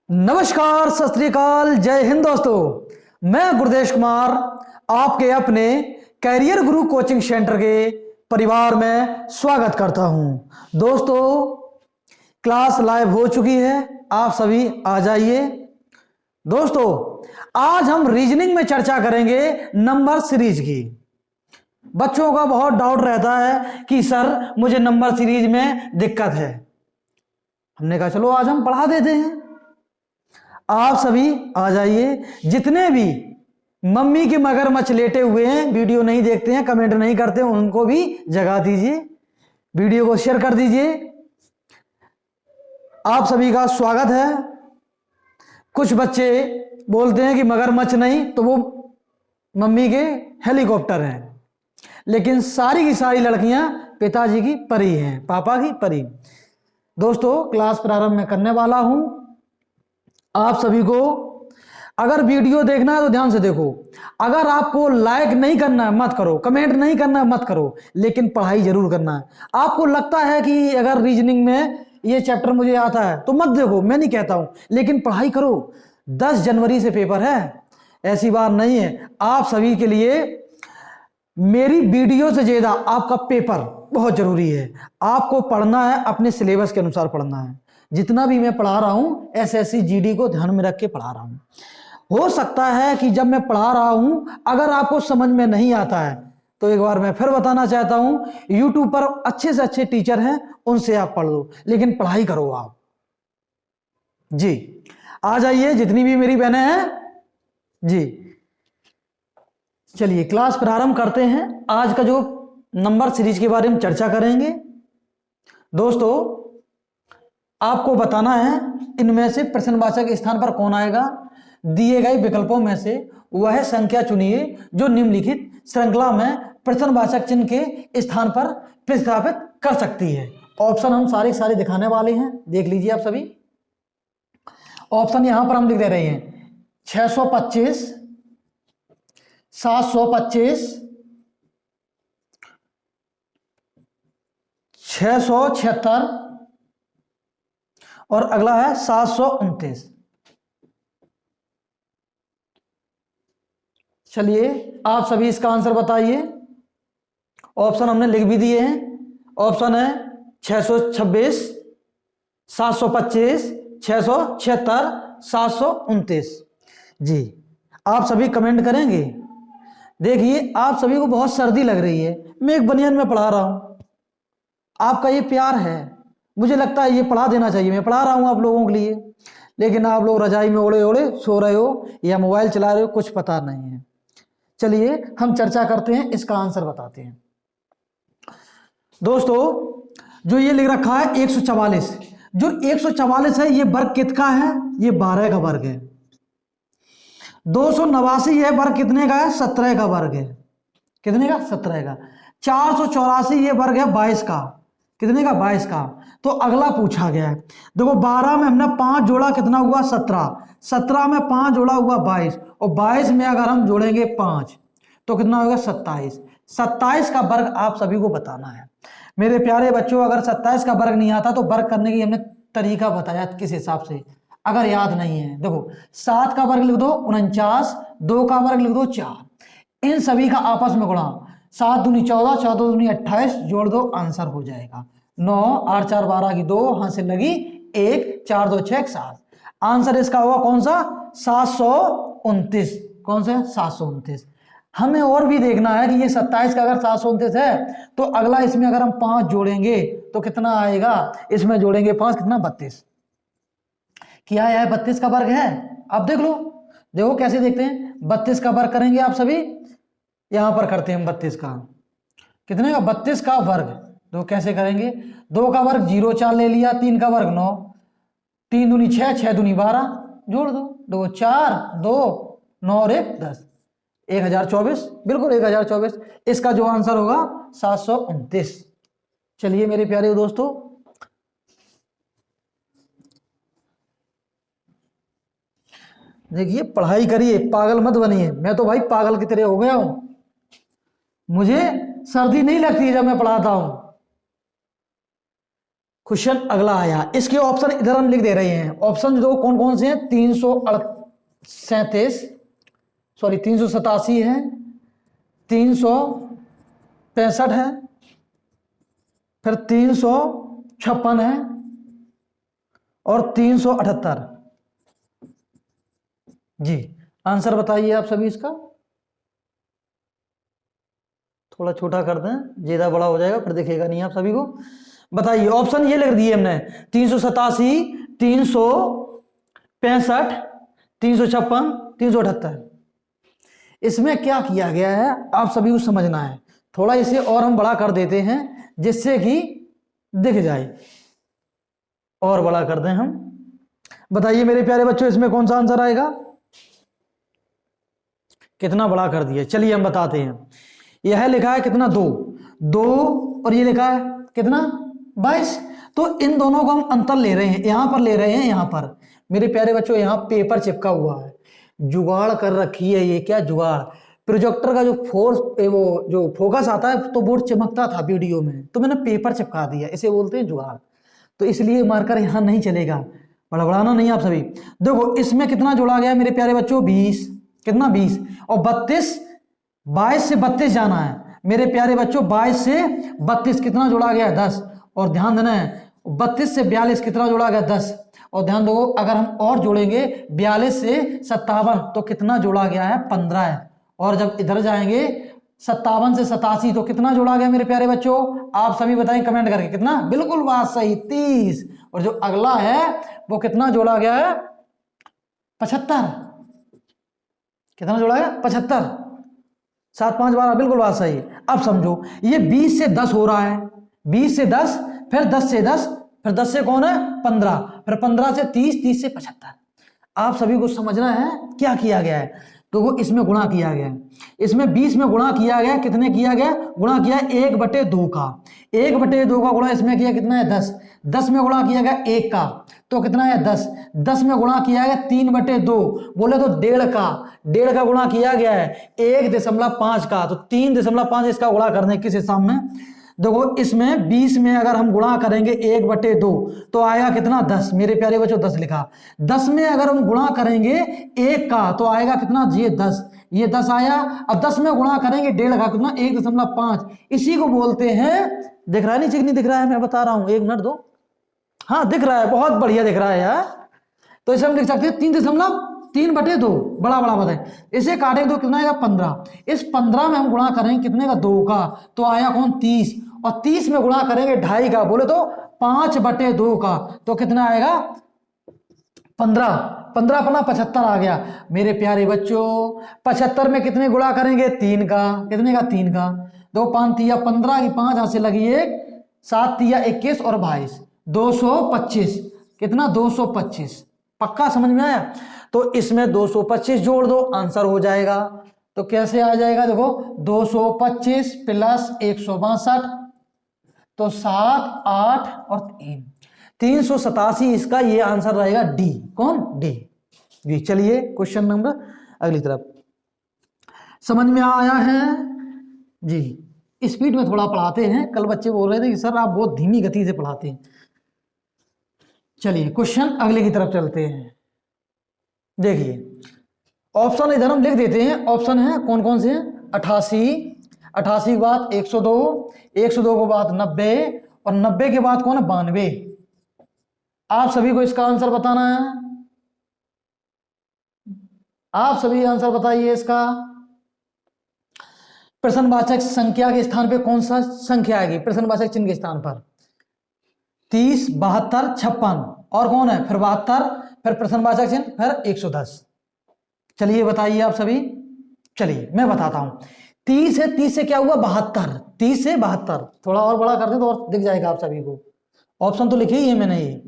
नमस्कार, सत श्री अकाल, जय हिंद दोस्तों। मैं गुरदेश कुमार आपके अपने कैरियर गुरु कोचिंग सेंटर के परिवार में स्वागत करता हूं। दोस्तों, क्लास लाइव हो चुकी है, आप सभी आ जाइए। दोस्तों, आज हम रीजनिंग में चर्चा करेंगे नंबर सीरीज की। बच्चों का बहुत डाउट रहता है कि सर मुझे नंबर सीरीज में दिक्कत है। हमने कहा चलो आज हम पढ़ा देते हैं। आप सभी आ जाइए। जितने भी मम्मी के मगरमच्छ लेटे हुए हैं, वीडियो नहीं देखते हैं, कमेंट नहीं करते हैं, उनको भी जगा दीजिए, वीडियो को शेयर कर दीजिए। आप सभी का स्वागत है। कुछ बच्चे बोलते हैं कि मगरमच्छ नहीं तो वो मम्मी के हेलीकॉप्टर हैं, लेकिन सारी की सारी लड़कियां पिताजी की परी हैं, पापा की परी। दोस्तों, क्लास प्रारंभ में करने वाला हूं। आप सभी को अगर वीडियो देखना है तो ध्यान से देखो। अगर आपको लाइक नहीं करना है मत करो, कमेंट नहीं करना है मत करो, लेकिन पढ़ाई जरूर करना है। आपको लगता है कि अगर रीजनिंग में ये चैप्टर मुझे आता है तो मत देखो, मैं नहीं कहता हूं, लेकिन पढ़ाई करो। 10 जनवरी से पेपर है, ऐसी बात नहीं है। आप सभी के लिए मेरी वीडियो से ज्यादा आपका पेपर बहुत जरूरी है। आपको पढ़ना है, अपने सिलेबस के अनुसार पढ़ना है। जितना भी मैं पढ़ा रहा हूं एसएससी जीडी को ध्यान में रख के पढ़ा रहा हूं। हो सकता है कि जब मैं पढ़ा रहा हूं अगर आपको समझ में नहीं आता है तो एक बार मैं फिर बताना चाहता हूं, यूट्यूब पर अच्छे से अच्छे टीचर हैं, उनसे आप पढ़ लो, लेकिन पढ़ाई करो आप जी। आ जाइए जितनी भी मेरी बहनें हैं जी। चलिए क्लास प्रारंभ करते हैं। आज का जो नंबर सीरीज के बारे में चर्चा करेंगे। दोस्तों, आपको बताना है इनमें से प्रश्नवाचक स्थान पर कौन आएगा। दिए गए विकल्पों में से वह संख्या चुनिए जो निम्नलिखित श्रृंखला में प्रश्नवाचक चिन्ह के स्थान पर प्रतिस्थापित कर सकती है। ऑप्शन हम सारे दिखाने वाले हैं, देख लीजिए आप सभी। ऑप्शन यहां पर हम लिख दे रहे हैं 625, 725, 676 और अगला है 729। चलिए आप सभी इसका आंसर बताइए। ऑप्शन हमने लिख भी दिए हैं। ऑप्शन है 626, 725, 676, 729 जी। आप सभी कमेंट करेंगे। देखिए, आप सभी को बहुत सर्दी लग रही है, मैं एक बनियान में पढ़ा रहा हूं। आपका ये प्यार है, मुझे लगता है ये पढ़ा देना चाहिए। मैं पढ़ा रहा हूं आप लोगों के लिए, लेकिन आप लोग रजाई में ओढ़े ओढ़े सो रहे हो या मोबाइल चला रहे हो, कुछ पता नहीं है। चलिए हम चर्चा करते हैं, इसका आंसर बताते हैं। दोस्तों, जो ये लिख रखा है 144, जो 144 है ये वर्ग कितना है? ये 12 का वर्ग है। 289 है, वर्ग कितने का है? 17 का वर्ग है। कितने का? 17 का। 484 ये वर्ग है 22 का। कितने का? 22 का। तो अगला पूछा गया है, देखो 12 में हमने 5 जोड़ा, कितना हुआ? 17। 17 में 5 जोड़ा हुआ 22, और 22 में अगर हम जोड़ेंगे 5 तो कितना होगा? 27। 27 का वर्ग आप सभी को बताना है। मेरे प्यारे बच्चों, अगर 27 का वर्ग नहीं आता तो वर्ग करने की हमने तरीका बताया किस हिसाब से, अगर याद नहीं है। देखो, 7 का वर्ग लिख दो 49, 2 का वर्ग लिख दो 4, इन सभी का आपस में गुणा, 7 दूनी 14, 14 दूनी 28, जोड़ दो, आंसर हो जाएगा 9। 8 4 12 की 2, हाथ से लगी 1, 4 2 6 7। आंसर इसका होगा कौन सा? 729। कौन सा? 729। हमें और भी देखना है कि ये 27 का अगर 729 है तो अगला इसमें अगर हम 5 जोड़ेंगे तो कितना आएगा? इसमें जोड़ेंगे 5, कितना? 32। क्या है? 32 का वर्ग है। अब देख लो, देखो कैसे देखते हैं। 32 का वर्ग करेंगे आप सभी, यहां पर करते हैं हम 32 का। कितने का? 32 का वर्ग। तो कैसे करेंगे? 2 का वर्ग 0 4 ले लिया, 3 का वर्ग 9, 3 दूनी 6, 6 दूनी 12, जोड़ दो, 2 4 2 9 और 1 10, 1024। बिल्कुल 1024। इसका जो आंसर होगा 729। चलिए मेरे प्यारे दोस्तों, देखिए पढ़ाई करिए, पागल मत बनिए। मैं तो भाई पागल की तरह हो गया हूं, मुझे सर्दी नहीं लगती जब मैं पढ़ाता हूं। क्वेश्चन अगला आया, इसके ऑप्शन इधर हम लिख दे रहे हैं। ऑप्शन जो कौन कौन से हैं, 387 है, 365 है, फिर 356 है और 378। जी आंसर बताइए आप सभी इसका। थोड़ा छोटा कर दें, ज्यादा बड़ा हो जाएगा फिर दिखेगा नहीं आप सभी को। बताइए, ऑप्शन ये लिख दिए हमने, 387, 365, 356, 378। इसमें क्या किया गया है आप सभी को समझना है। थोड़ा इसे और हम बड़ा कर देते हैं जिससे कि दिख जाए, और बड़ा कर दें हम। बताइए मेरे प्यारे बच्चों, इसमें कौन सा आंसर आएगा? कितना बड़ा कर दिया, चलिए हम बताते हैं। यह लिखा है कितना, 2 और ये लिखा है कितना, 22। तो इन दोनों को हम अंतर ले रहे हैं, यहां पर ले रहे हैं, यहां पर। मेरे प्यारे बच्चों यहां पेपर चिपका हुआ है, जुगाड़ कर रखी है ये। क्या जुगाड़? प्रोजेक्टर का जो वो जो फोकस आता है तो बोर्ड चमकता था वीडियो में, तो मैंने पेपर चिपका दिया, इसे बोलते हैं जुगाड़। तो इसलिए मार्कर यहां नहीं चलेगा, बड़बड़ाना नहीं आप सभी। देखो इसमें कितना जोड़ा गया मेरे प्यारे बच्चों, 20। कितना, 20 और 32। 22 से 32 जाना है मेरे प्यारे बच्चों, 22 से 32 कितना जोड़ा गया, 10। और ध्यान देना है 32 से 42 कितना जोड़ा गया, 10। और ध्यान दो, अगर हम और जोड़ेंगे 42 से 57 तो कितना जोड़ा गया है, 15 है। और जब इधर जाएंगे 57 से 87 तो कितना जोड़ा गया मेरे प्यारे बच्चों, आप सभी बताएं कमेंट करके कितना। बिल्कुल बात सही, 30। और जो अगला है वो कितना जोड़ा गया है, 75। कितना जोड़ा गया, 75। 7 5 12, बिल्कुल बात सही। अब समझो, ये 20 से 10 हो रहा है, 20 से 10, फिर 10 से 10, फिर 10 से कौन है, 15, फिर 15 से 30, 30 से 75। आप सभी को समझना है क्या किया गया है। तो वो इसमें गुणा किया गया है, इसमें 20 में गुणा किया गया, कितने किया गया, गुणा किया 1/2 का। 1/2 का गुणा इसमें किया कितना है, 10। 10 में गुणा किया गया 1 का, तो कितना है, 10। 10 में गुणा किया गया 3/2, बोले तो 1.5 का। 1.5 का गुणा किया गया है 1.5 का, तो 3.5 इसका गुणा करने किस हिसाब में। देखो इसमें 20 में अगर हम गुणा करेंगे 1/2 तो आएगा कितना, 10। मेरे प्यारे बच्चों 10 लिखा। 10 में अगर हम गुणा करेंगे 1 का तो आएगा कितना, ये 10, ये 10 आया। अब 10 में गुणा करेंगे 1.5 का, कितना, 1.5। इसी को बोलते हैं, दिख रहा है नीचे नहीं दिख रहा है, मैं बता रहा हूं, 1 मिनट दो। हाँ दिख रहा है, बहुत बढ़िया दिख रहा है यार। तो इसे हम लिख सकते हैं 3.2, बड़ा बड़ा बताए। इसे काटेंगे तो कितना आएगा, 15। इस 15 में हम गुणा करेंगे कितने का, 2 का, तो आया कौन, 30। और 30 में गुणा करेंगे 2.5 का, बोले तो 5/2 का, तो कितना आएगा, 15। 15 अपना 75 आ गया। मेरे प्यारे बच्चों 75 में कितने गुणा करेंगे, 3 का, कितने का, 3 का। 2 5 तिया 15 की 5 हाथ से लगी 1, 7 तिया 21 और 22, 225। कितना, 225। पक्का समझ में आया। तो इसमें 225 जोड़ दो, आंसर हो जाएगा। तो कैसे आ जाएगा, देखो 225 प्लस 162, तो 7 8 और 3, 387 इसका ये आंसर रहेगा, डी। कौन, डी। जी चलिए क्वेश्चन नंबर अगली तरफ। समझ में आया है जी। स्पीड में थोड़ा पढ़ाते हैं, कल बच्चे बोल रहे थे कि सर आप बहुत धीमी गति से पढ़ाते हैं। चलिए क्वेश्चन अगले की तरफ चलते हैं। देखिए ऑप्शन इधर हम लिख देते हैं। ऑप्शन है कौन कौन से हैं, 88, 88 के बाद 102, 102 के बाद 90 और 90 के बाद कौन है, 92। आप सभी को इसका आंसर बताना है। आप सभी आंसर बताइए इसका। प्रश्नवाचक संख्या के स्थान पे कौन सा संख्या आएगी, प्रश्नवाचक चिन्ह के स्थान पर 30, 72, 56 और कौन है, फिर 72, फिर प्रश्नवाचक चिन्ह, फिर 110। चलिए बताइए आप सभी। चलिए मैं बताता हूं। 30 है, 30 से क्या हुआ, 72, 30 से 72। थोड़ा और बड़ा कर दे तो और दिख जाएगा आप सभी को। ऑप्शन तो लिखे ही है मैंने ये।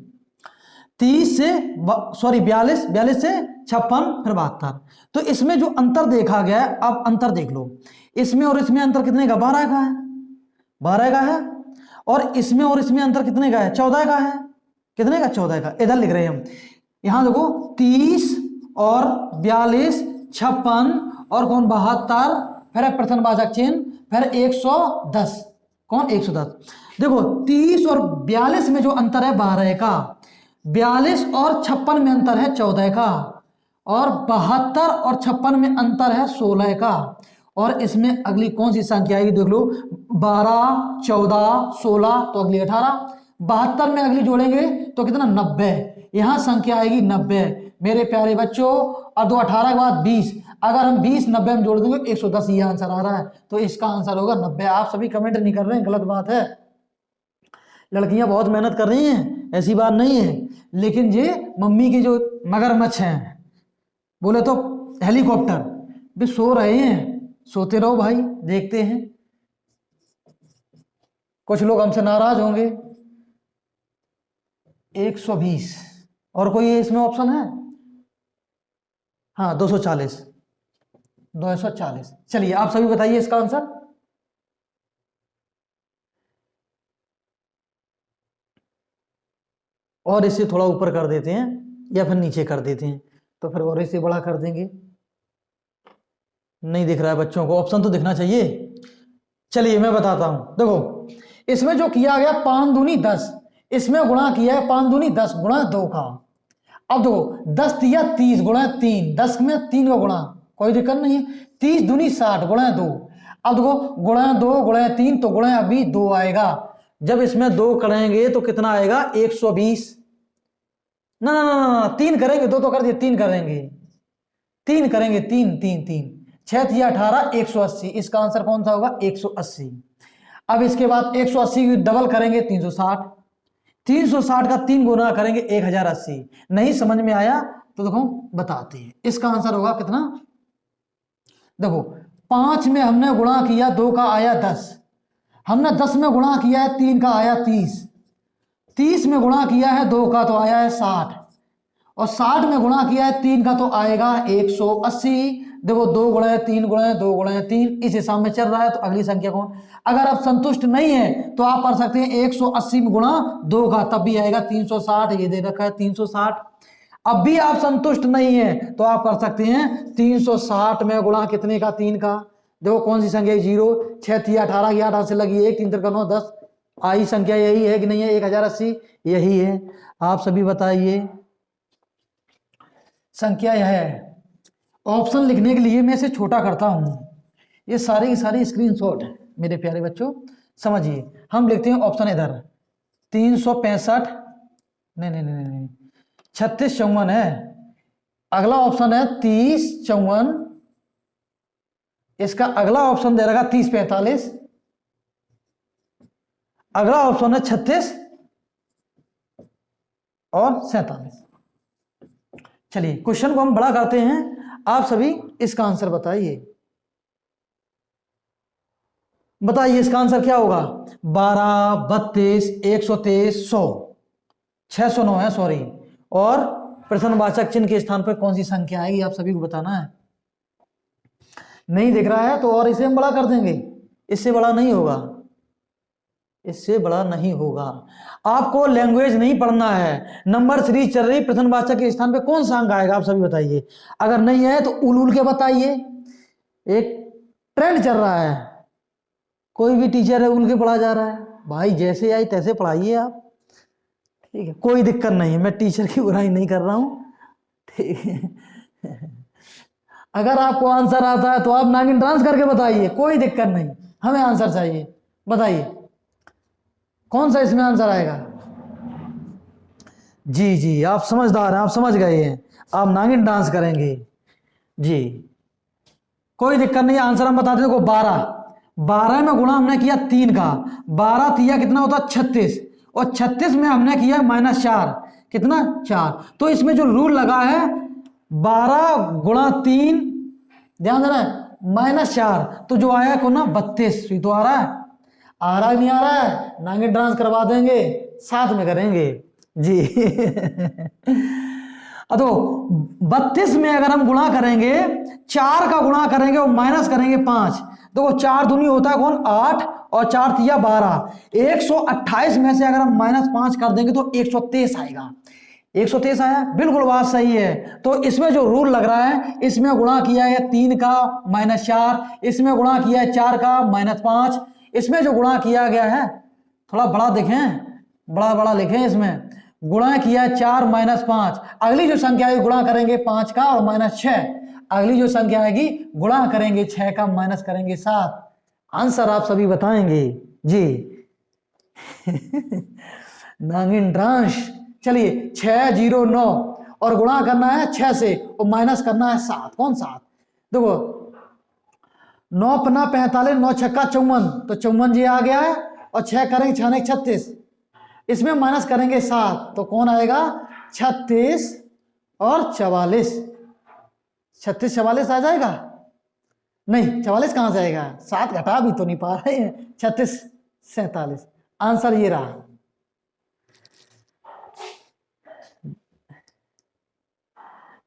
30 से 42, 42 से 56, फिर 72। तो इसमें जो अंतर देखा गया है, अब अंतर देख लो। इसमें और इसमें अंतर कितने का, 12 का है, 12 का है। और इसमें और इसमें अंतर कितने का है, 14 का है। कितने का, 14 का। इधर लिख रहे हैं हम, यहां देखो 30 और 42, 56 और कौन, 72, फिर प्रश्नवाचक चिन्ह, फिर 110। कौन, 110। देखो 30 और 42 में जो अंतर है 12 का, 42 और 56 में अंतर है 14 का, और 72 और 56 में अंतर है 16 का। और इसमें अगली कौन सी संख्या आएगी देख लो, 12, 14, 16, तो अगली 18। 72 में अगली जोड़ेंगे तो कितना, 90। यहां संख्या आएगी 90 मेरे प्यारे बच्चों। और 2 18 के बाद 20, अगर हम 20 90 में जोड़ देंगे 110, ये आंसर आ रहा है। तो इसका आंसर होगा 90। आप सभी कमेंट नहीं कर रहे हैं, गलत बात है। लड़कियां बहुत मेहनत कर रही हैं, ऐसी बात नहीं है, लेकिन ये मम्मी के जो मगरमच्छ हैं, बोले तो हेलीकॉप्टर, भी सो रहे हैं। सोते रहो भाई, देखते हैं। कुछ लोग हमसे नाराज होंगे। 120 और कोई इसमें ऑप्शन है? हाँ 240, 240। चलिए आप सभी बताइए इसका आंसर। और इसे थोड़ा ऊपर कर देते हैं या फिर नीचे कर देते हैं, तो फिर और इसे बड़ा कर देंगे। नहीं दिख रहा है बच्चों को, ऑप्शन तो दिखना चाहिए। चलिए मैं बताता हूं, देखो इसमें जो किया गया 5 दूनी 10, इसमें गुणा किया है 5 दूनी 10 गुणा 2 का। अब देखो 10 तिया 30 गुणा 3, 10 में 3 का गुणा, कोई दिक्कत नहीं है। 30 दूनी 60 गुणा 2। अब देखो गुणा 2 गुणा 3, तो गुणा अभी 2 आएगा। जब इसमें 2 करेंगे तो कितना आएगा, 120। ना ना ना ना, 3 करेंगे, 2 तो कर दिए, 3 करेंगे, 3 करेंगे, 3 3 3, 6 तिया 18, 180। इसका आंसर कौन सा होगा, 180। अब इसके बाद 180 की डबल करेंगे 360, 360 का 3 गुना करेंगे 1080। नहीं समझ में आया तो देखो बताते हैं, इसका आंसर होगा कितना। देखो 5 में हमने गुणा किया 2 का आया 10, हमने 10 में गुणा किया है 3 का आया 30, 30 में गुणा किया है 2 का तो आया है 60, और 60 में गुणा किया है 3 का तो आएगा 180। देखो 2 गुणा 3 गुणा 2 गुणा 3, इस हिसाब में चल रहा है। तो अगली संख्या कौन, अगर आप संतुष्ट नहीं है तो आप कर सकते हैं 180 में गुणा 2 का, तब भी आएगा 360। ये दे रखा है 360। अब भी आप संतुष्ट नहीं है तो आप कर सकते हैं 360 में गुणा कितने का, 3 का। देखो कौन सी संख्या, 0, 6 तिया 18 की 8 से लगी 1, 3 3 9 10। आई संख्या यही है कि नहीं है, 1080 यही है। आप सभी बताइए संख्या यह है। ऑप्शन लिखने के लिए मैं इसे छोटा करता हूं, ये सारी की सारी स्क्रीनशॉट है मेरे प्यारे बच्चों, समझिए। हम लिखते हैं ऑप्शन इधर 365, नहीं नहीं नहीं नहीं, 36 54 है। अगला ऑप्शन है 30 54, इसका अगला ऑप्शन दे रखा 30 45, अगला ऑप्शन है 36 और 47। चलिए क्वेश्चन को हम बड़ा करते हैं, आप सभी इसका आंसर बताइए। बताइए इसका आंसर क्या होगा, 12 32 123 100, 609 है सॉरी। और प्रश्नवाचक चिन्ह के स्थान पर कौन सी संख्या आएगी, आप सभी को बताना है। नहीं दिख रहा है तो और इसे हम बड़ा कर देंगे, इससे बड़ा नहीं होगा, इससे बड़ा नहीं होगा। आपको लैंग्वेज नहीं पढ़ना है, नंबर सीरीज चल रही, प्रश्नवाचक के स्थान पे कौन सा अंक आएगा आप सभी बताइए। अगर नहीं है तो उल उल के बताइए, एक ट्रेंड चल रहा है, कोई भी टीचर है उल के पढ़ा जा रहा है। भाई जैसे आई तैसे पढ़ाइए आप, ठीक है, कोई दिक्कत नहीं है, मैं टीचर की बुराई नहीं कर रहा हूं, ठीक है। अगर आपको आंसर आता है तो आप नागिन डांस करके बताइए, कोई दिक्कत नहीं, हमें आंसर चाहिए। बताइए कौन सा इसमें आंसर आएगा। जी जी आप समझदार हैं, आप समझ गए हैं, आप नागिन डांस करेंगे जी, कोई दिक्कत नहीं। आंसर हम बताते हैं, देखो 12 में गुणा हमने किया 3 का, 12 तिया कितना होता है 36, और 36 में हमने किया -4, कितना 4। तो इसमें जो रूल लगा है 12 गुणा 3, ध्यान देना -4, तो जो आया को ना 32, तो आ रहा है, आ रहा नहीं आ रहा है, नागिन डांस करवा देंगे, साथ में करेंगे जी। तो 32 में अगर हम गुणा करेंगे, 4 का गुणा करेंगे और माइनस करेंगे 5, देखो 4 दूनी होता है कौन 8, और 4 तिया 12, 128 में से अगर हम -5 कर देंगे तो 123 आएगा। 123 आया, बिल्कुल बात सही है। तो इसमें जो रूल लग रहा है, इसमें गुणा किया है 3 का -4, इसमें गुणा किया है 4 का -5, इसमें जो गुणा किया गया है थोड़ा बड़ा देखें, बड़ा बड़ा लिखें। इसमें गुणा किया 4 माइनस 5, अगली जो संख्या आएगी गुणा करेंगे 5 का और माइनस 6, अगली जो संख्या आएगी गुणा करेंगे 6 का माइनस करेंगे 7। आंसर आप सभी बताएंगे जी। नागिन डांस। चलिए 609 और गुणा करना है 6 से और माइनस करना है 7। कौन 7? देखो 9 पन्ना 45, 9 छक्का 54, तो 54 जी आ गया है और 6 करेंगे 6 36, इसमें माइनस करेंगे 7, तो कौन आएगा 36 और 44। 36 44 आ जाएगा? नहीं 44 कहां से आएगा, 7 घटा भी तो नहीं पा रहे हैं। 36 47, आंसर ये रहा।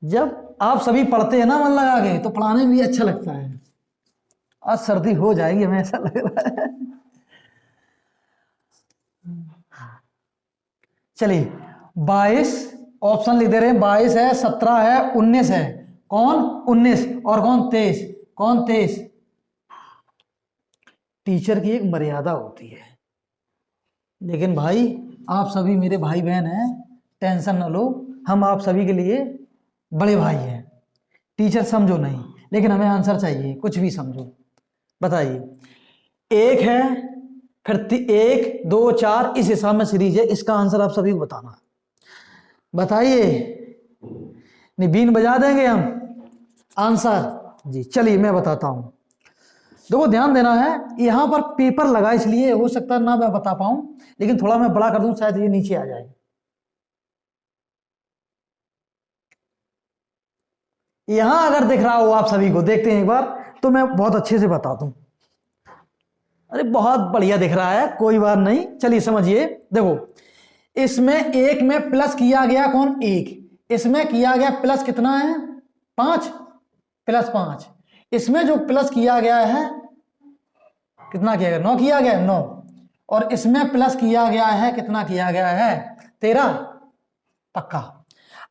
जब आप सभी पढ़ते हैं ना मन लगा के तो पढ़ाने में भी अच्छा लगता है। आज सर्दी हो जाएगी हमें ऐसा लग रहा है। चलिए 22 ऑप्शन लिख दे रहे हैं। 22 है, 17 है, 19 है। कौन 19 और कौन 23? कौन 23? टीचर की एक मर्यादा होती है। लेकिन भाई आप सभी मेरे भाई बहन हैं, टेंशन न लो, हम आप सभी के लिए बड़े भाई हैं। टीचर समझो नहीं, लेकिन हमें आंसर चाहिए, कुछ भी समझो। बताइए, एक है, फिर 1 2 4 इस हिसाब में सीरीज है। इसका आंसर आप सभी को बताना। बताइए, नहीं बीन बजा देंगे हम आंसर जी। चलिए मैं बताता हूं, देखो ध्यान देना है, यहां पर पेपर लगा इसलिए हो सकता है ना मैं बता पाऊं, लेकिन थोड़ा मैं बड़ा कर दूं शायद ये नीचे आ जाए। यहां अगर दिख रहा हो आप सभी को, देखते हैं एक बार तो मैं बहुत अच्छे से बता दूं। अरे बहुत बढ़िया दिख रहा है, कोई बात नहीं। चलिए समझिए, देखो इसमें एक में प्लस किया गया कौन 1, इसमें किया गया प्लस कितना है 5 प्लस 5, इसमें जो प्लस किया गया है कितना किया गया 9 किया गया 9, और इसमें प्लस किया गया है कितना किया गया है 13 पक्का।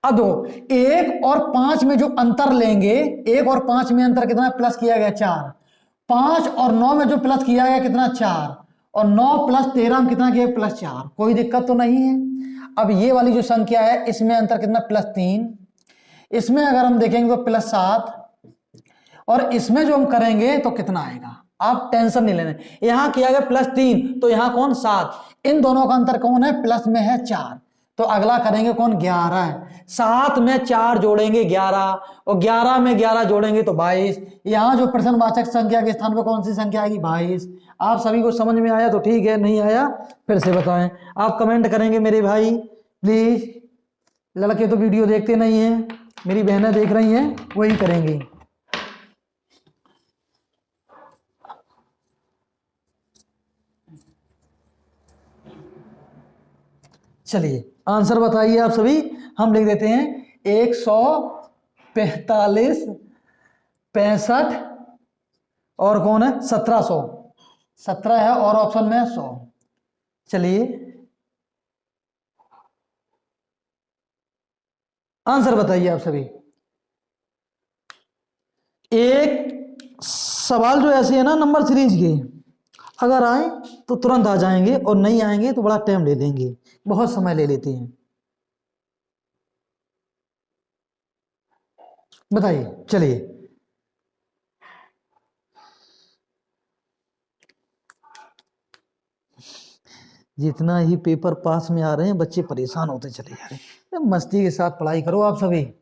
अब दो 1 और 5 में जो अंतर लेंगे, 1 और 5 में अंतर कितना प्लस किया गया 4, 5 और 9 में जो प्लस किया गया कितना 4, और 9 प्लस 13 में कितना किया प्लस 4, कोई दिक्कत तो नहीं है। अब ये वाली जो संख्या है इसमें अंतर कितना प्लस 3, इसमें अगर हम देखेंगे तो प्लस 7, और इसमें जो हम करेंगे तो कितना आएगा, आप टेंशन नहीं लेना। यहां किया गया प्लस 3 तो यहां कौन 7, इन दोनों का अंतर कौन है प्लस में है 4, तो अगला करेंगे कौन 11 है। 7 में 4 जोड़ेंगे 11, और 11 में 11 जोड़ेंगे तो 22। यहां जो प्रश्नवाचक संख्या के स्थान पर कौन सी संख्या आएगी 22। आप सभी को समझ में आया तो ठीक है, नहीं आया फिर से बताएं। आप कमेंट करेंगे मेरे भाई प्लीज, लड़के तो वीडियो देखते नहीं है, मेरी बहनें देख रही हैं वही करेंगी। चलिए आंसर बताइए आप सभी। हम लिख देते हैं 145 65 और कौन है 1700, 17 है और ऑप्शन में 100। चलिए आंसर बताइए आप सभी। एक सवाल जो ऐसे है ना नंबर सीरीज के, अगर आए तो तुरंत आ जाएंगे और नहीं आएंगे तो बड़ा टाइम ले लेंगे, बहुत समय ले लेते हैं। बताइए चलिए, जितना ही पेपर पास में आ रहे हैं बच्चे परेशान होते चले जा रहे हैं। मस्ती के साथ पढ़ाई करो आप सभी,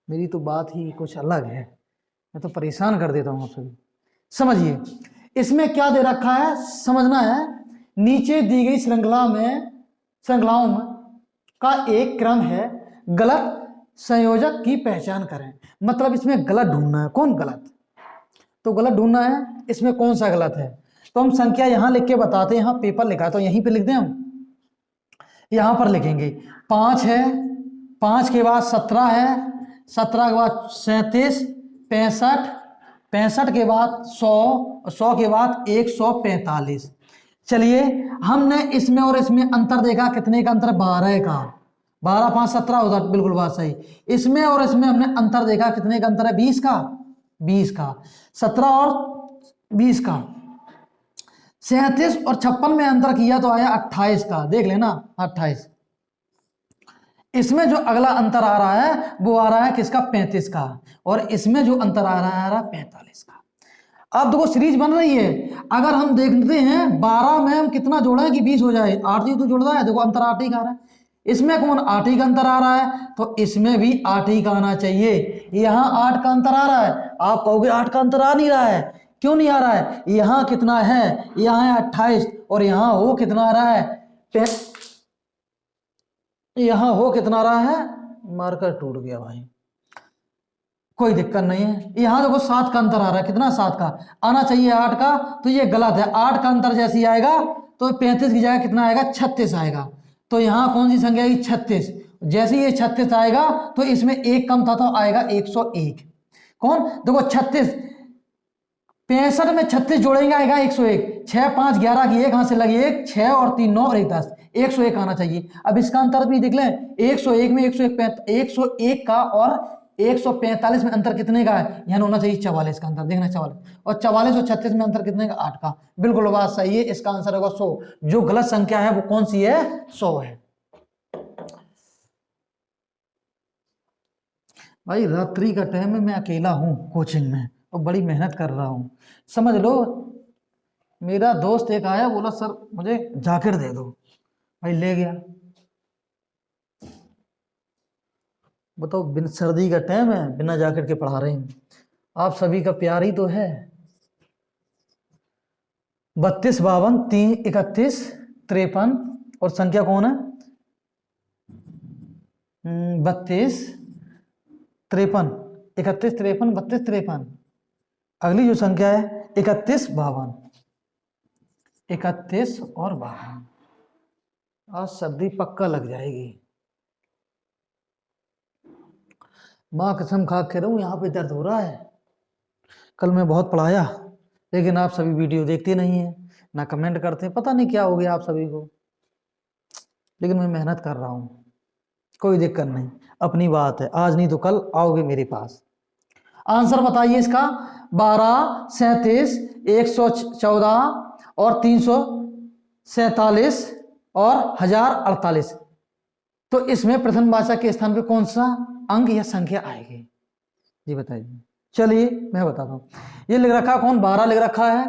मेरी तो बात ही कुछ अलग है, मैं तो परेशान कर देता हूं आप सभी। समझिए इसमें क्या दे रखा है समझना है। नीचे दी गई श्रृंखलाओं में का एक क्रम है, गलत संयोजक की पहचान करें। मतलब इसमें गलत ढूंढना है, कौन गलत, तो गलत ढूंढना है इसमें कौन सा गलत है। तो हम संख्या यहां लिख के बताते हैं, यहां पेपर लिखा है तो यहीं पे लिख दें हम, यहां पर लिखेंगे 5 है, 5 के बाद 17 है, 17 के बाद 37, 65, 65 के बाद 100, 100 के बाद 145। चलिए हमने इसमें और इसमें अंतर देखा, कितने का अंतर 12 का, 12 5 17 होता, बिल्कुल बात सही। इसमें और इसमें हमने अंतर देखा, कितने का अंतर है 20 का, 20 का, 17 और 20 का। 37 और 56 में अंतर किया तो आया 28 का, देख लेना 28। इसमें जो अगला अंतर आ रहा है वो आ रहा है किसका, 35 का, और इसमें जो अंतर आ रहा है 45 का। अब देखो सीरीज बन रही है, अगर हम देखते हैं 12 में हम कितना जोड़े कि 20 हो जाए, 8 ही तो जुड़ रहा है, देखो अंतर 8 ही का आ रहा है। इसमें कौन 8 ही का अंतर आ रहा है, तो इसमें भी 8 ही का आना चाहिए। यहाँ 8 का अंतर आ रहा है, आप कहोगे 8 का अंतर आ नहीं रहा है, क्यों नहीं आ रहा है, यहाँ कितना है, यहाँ है 28 और यहाँ हो कितना आ रहा है, यहाँ हो कितना रहा है, मार्कर टूट गया भाई, कोई दिक्कत नहीं है। यहाँ देखो 7 का अंतर आ रहा है, कितना 7 का आना चाहिए 8 का, तो ये गलत है। 8 का अंतर जैसे ही आएगा तो 35 की जगह कितना आएगा, 36 आएगा। तो यहाँ कौन सी संख्या आएगी, 36। जैसे ही ये 36 आएगा तो इसमें एक कम था तो आएगा 101। कौन, देखो 36, 65 में 36 जोड़ेंगे आएगा 101। 6 5 11 की 1 हाथ से लगी 1, 6 और 3 9 और 1 10, 101 आना चाहिए। अब इसका अंतर भी देख लें, 101 में 101 का और 145 में अंतर कितने का है, यहाँ होना चाहिए 44 का अंतर, देखना 44, और 44 और 36 में अंतर कितने का, 8 का। बिल्कुल बात सही है, इसका आंसर होगा 100। जो गलत संख्या है वो कौन सी है, 100 है। भाई रात्रि का टाइम है, मैं अकेला हूं कोचिंग में और बड़ी मेहनत कर रहा हूं, समझ लो। मेरा दोस्त एक आया, बोला सर मुझे जैकेट दे दो, भाई ले गया। बताओ, बिन सर्दी का टाइम है, बिना जैकेट के पढ़ा रहे हैं। आप सभी का प्यार ही तो है। 32 52 3 31 53, और संख्या कौन है, 32 53 31 53 32 53। अगली जो संख्या है 31 52, 31 और 52। आज सर्दी पक्का लग जाएगी, माँ कसम खा के रहूं, यहाँ पे दर्द हो रहा है। कल मैं बहुत पढ़ाया, लेकिन आप सभी वीडियो देखते नहीं है, ना कमेंट करते, पता नहीं क्या हो गया आप सभी को। लेकिन मैं मेहनत कर रहा हूँ, कोई दिक्कत नहीं, अपनी बात है, आज नहीं तो कल आओगे मेरे पास। आंसर बताइए इसका, 12 37 114 और 347 और 1048। तो इसमें प्रथमवाचक के स्थान पे कौन सा अंक या संख्या आएगी, जी बताइए। चलिए मैं बताता हूं, ये लिख रखा कौन, 12 लिख रखा है,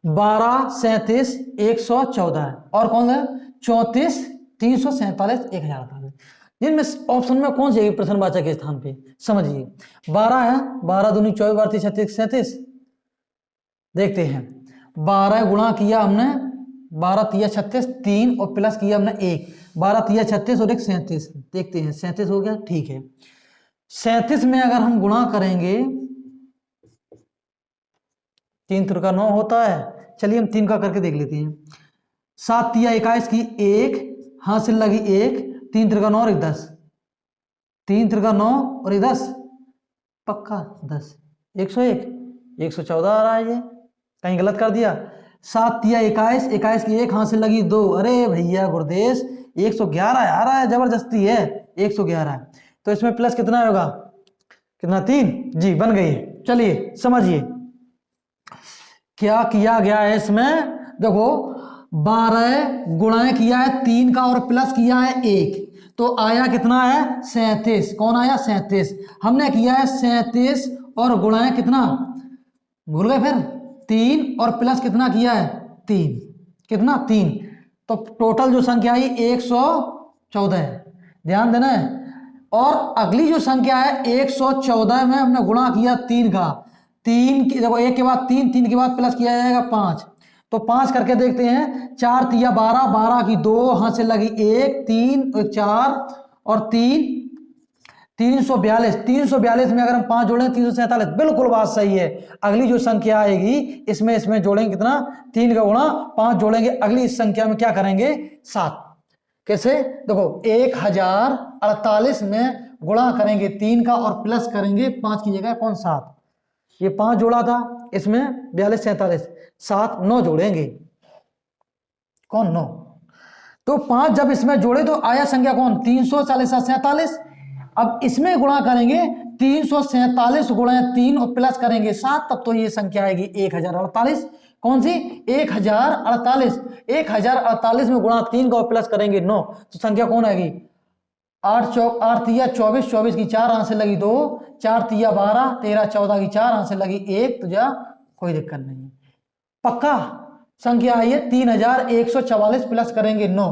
12 37 114 है, और कौन है 34 347 1048। जिनमें ऑप्शन में कौन सी प्रथमवाचक के स्थान पे, समझिए। 12 है, 12 दूनी 24 12 36 37। देखते हैं, 12 गुणा किया हमने, 12 तिया 36, 3 और प्लस किया हमने 1, 12 तिया 36 और 1 37। देखते हैं 37 हो गया, ठीक है। 37 में अगर हम गुणा करेंगे, 3 त्रिका 9 होता है, चलिए हम 3 का करके देख लेते हैं। 7 तिया 21 की 1, हासिल लगी 1, 3 त्रिका 9 और 1 10, 3 त्रिका 9 और 1 10, पक्का 10, 101, 114 आ रहा है, ये कहीं गलत कर दिया। 7 तिया 21, 21 की 1 हासिल लगी 2, अरे भैया गुरदेश 111 आ रहा है, जबरदस्ती है, 111 है। तो इसमें प्लस कितना होगा, कितना 3, जी बन गई। चलिए समझिए क्या किया गया है इसमें, देखो 12 गुणा किया है 3 का और प्लस किया है 1, तो आया कितना है 37। कौन आया 37, हमने किया है 37 और गुणा कितना, भूल गए फिर, 3 और प्लस कितना किया है 3, कितना 3, तो टोटल जो संख्या आई 114 है, ध्यान देना है। और अगली जो संख्या है 114 में हमने गुणा किया 3 का, 3 की देखो 1 के बाद 3, 3 के बाद प्लस किया जाएगा 5, तो 5 करके देखते हैं। 4 तिया 12, 12 की 2 हाथ से लगी 1, 3 4 और 3 342, 342 में अगर हम 5 जोड़ें 347, बिल्कुल बात सही है। अगली जो संख्या आएगी इसमें जोड़ेंगे कितना, 3 का गुणा 5 जोड़ेंगे, अगली इस संख्या में क्या करेंगे 7। कैसे, देखो 1048 में गुणा करेंगे 3 का और प्लस करेंगे 5 की जगह कौन 7, ये 5 जोड़ा था, इसमें 42 47 7 9 जोड़ेंगे, कौन 9, तो 5 जब इसमें जोड़े तो आया संख्या कौन 340 47। अब इसमें गुणा करेंगे 347 गुणा 3 और प्लस करेंगे 7, तब तो ये संख्या आएगी 1048। कौन सी 1048। 1048 में गुणा 3 का प्लस करेंगे 9, तो संख्या कौन आएगी? 8 तिया 24, 24 की 4 आंसर लगी 2, 4 तिया 12, 13 14 की 4 आंसर लगी 1, तो जा कोई दिक्कत नहीं है। पक्का संख्या आई है 3144 प्लस करेंगे 9,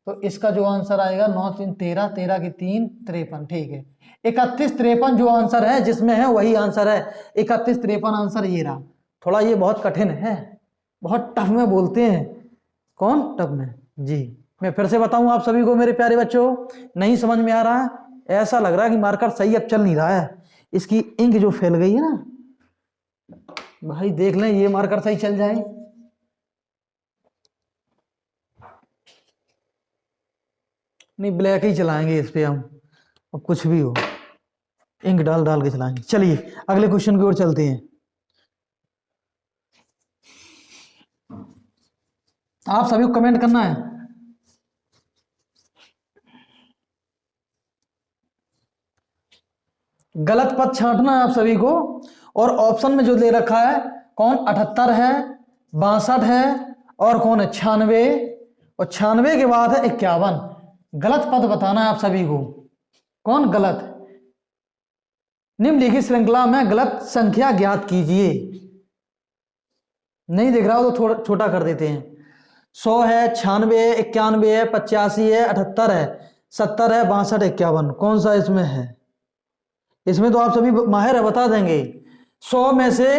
तो इसका जो आंसर आएगा 9 3 13, 13 की 3 53। ठीक है, 31 53 जो आंसर है जिसमें है वही आंसर है। 31 53 आंसर ये रहा। थोड़ा ये बहुत कठिन है, बहुत टफ में बोलते हैं। कौन टफ में? जी मैं फिर से बताऊं आप सभी को मेरे प्यारे बच्चों, नहीं समझ में आ रहा है? ऐसा लग रहा है कि मार्कर सही अब चल नहीं रहा है, इसकी इंक जो फैल गई है ना भाई, देख लें ये मार्कर सही चल जाए। नहीं ब्लैक ही चलाएंगे इस पे हम, अब कुछ भी हो इंक डाल डाल के चलाएंगे। चलिए अगले क्वेश्चन की ओर चलते हैं। आप सभी को कमेंट करना है। गलत पद छांटना है आप सभी को, और ऑप्शन में जो दे रखा है कौन 78 है, 62 है, और कौन है 96, और 96 के बाद है 51। गलत पद बताना है आप सभी को। कौन गलत? निम्नलिखित श्रृंखला में गलत संख्या ज्ञात कीजिए। नहीं दिख रहा हो तो थोड़ा छोटा कर देते हैं। 100 है, 96 है, 91 है, 85 है, 78 है, 70 है, 62 51। कौन सा इसमें है? इसमें तो आप सभी माहिर है, बता देंगे। 100 में से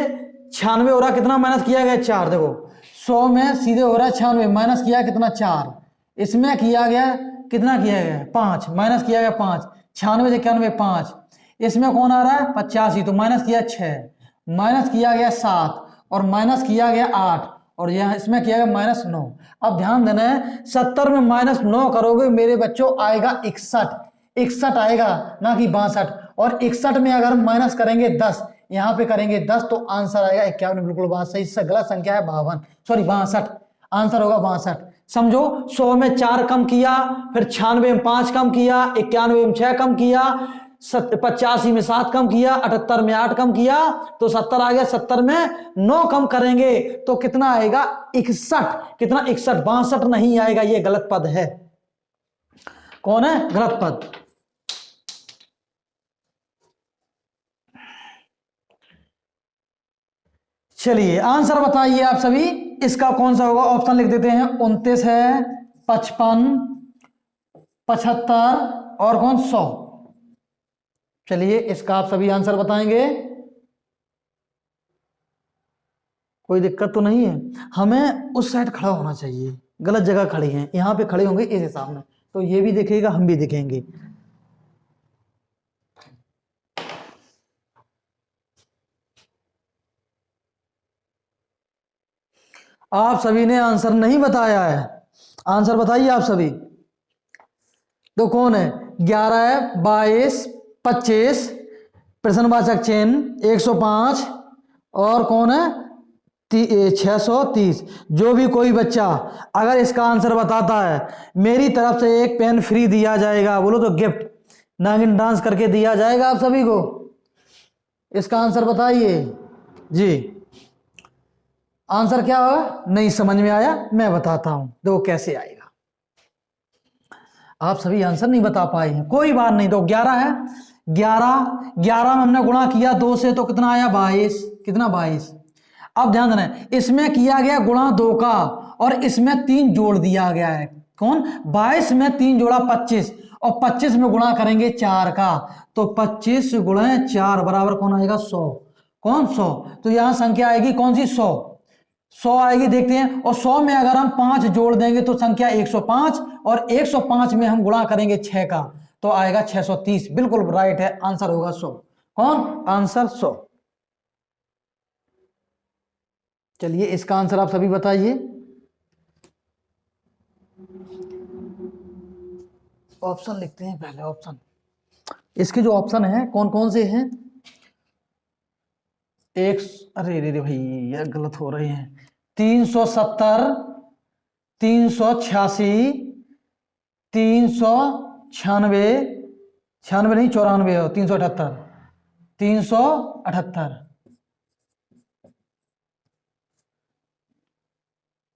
96 हो रहा, कितना माइनस किया गया 4। देखो 100 में सीधे हो रहा है 96, माइनस किया कितना 4। इसमें किया गया कितना किया गया 5, माइनस किया गया 5। 96 से 91 5। इसमें कौन आ रहा है 85, तो माइनस किया 6, माइनस किया गया 7, और माइनस किया गया 8, और यहाँ इसमें किया गया -9। अब ध्यान देना है 70 में -9 करोगे मेरे बच्चों आएगा 61, 61 आएगा ना कि 62। और 61 में अगर हम माइनस करेंगे 10, यहाँ पे करेंगे 10, तो आंसर आएगा 51। बिल्कुल बात सही। इससे गलत संख्या है 52, सॉरी 62, आंसर होगा 62। समझो 100 में 4 कम किया, फिर 96 में 5 कम किया, 91 में 6 कम किया, 85 में 7 कम किया, 78 में 8 कम किया, तो 70 आ गया। 70 में 9 कम करेंगे तो कितना आएगा 61। कितना 61, 62 नहीं आएगा, ये गलत पद है। कौन है गलत पद? चलिए आंसर बताइए आप सभी, इसका कौन सा होगा? ऑप्शन लिख देते हैं। 29 है, 55, 75, और कौन 100। चलिए इसका आप सभी आंसर बताएंगे। कोई दिक्कत तो नहीं है? हमें उस साइड खड़ा होना चाहिए, गलत जगह खड़े हैं, यहां पे खड़े होंगे इस हिसाब में, तो ये भी दिखेगा हम भी दिखेंगे। आप सभी ने आंसर नहीं बताया है, आंसर बताइए आप सभी। तो कौन है? 11 है, 22, 25, प्रश्नवाचक चिन्ह 105, और कौन है 630। जो भी कोई बच्चा अगर इसका आंसर बताता है, मेरी तरफ से एक पेन फ्री दिया जाएगा। बोलो तो गिफ्ट नागिन डांस करके दिया जाएगा आप सभी को। इसका आंसर बताइए जी। आंसर क्या होगा? नहीं समझ में आया? मैं बताता हूं, देखो कैसे आएगा। आप सभी आंसर नहीं बता पाए हैं, कोई बात नहीं। तो 11 है, 11 में हमने गुणा किया 2 से, तो कितना आया 22। कितना 22। अब ध्यान देना, इसमें किया गया गुणा 2 का, और इसमें 3 जोड़ दिया गया है। कौन? 22 में 3 जोड़ा 25, और 25 में गुणा करेंगे 4 का, तो 25 गुणे 4 बराबर कौन आएगा 100। कौन 100। तो यहां संख्या आएगी कौन सी 100 आएगी। देखते हैं, और 100 में अगर हम 5 जोड़ देंगे तो संख्या 105, और 105 में हम गुणा करेंगे 6 का, तो आएगा 630। बिल्कुल राइट है, आंसर होगा 100। कौन? आंसर 100। चलिए इसका आंसर आप सभी बताइए। ऑप्शन लिखते हैं पहले। ऑप्शन, इसके जो ऑप्शन है कौन कौन से हैं? एक, अरे रे भाई ये गलत हो रहे हैं। 370, 386, 396, 96 नहीं 94 हो, 378, 378।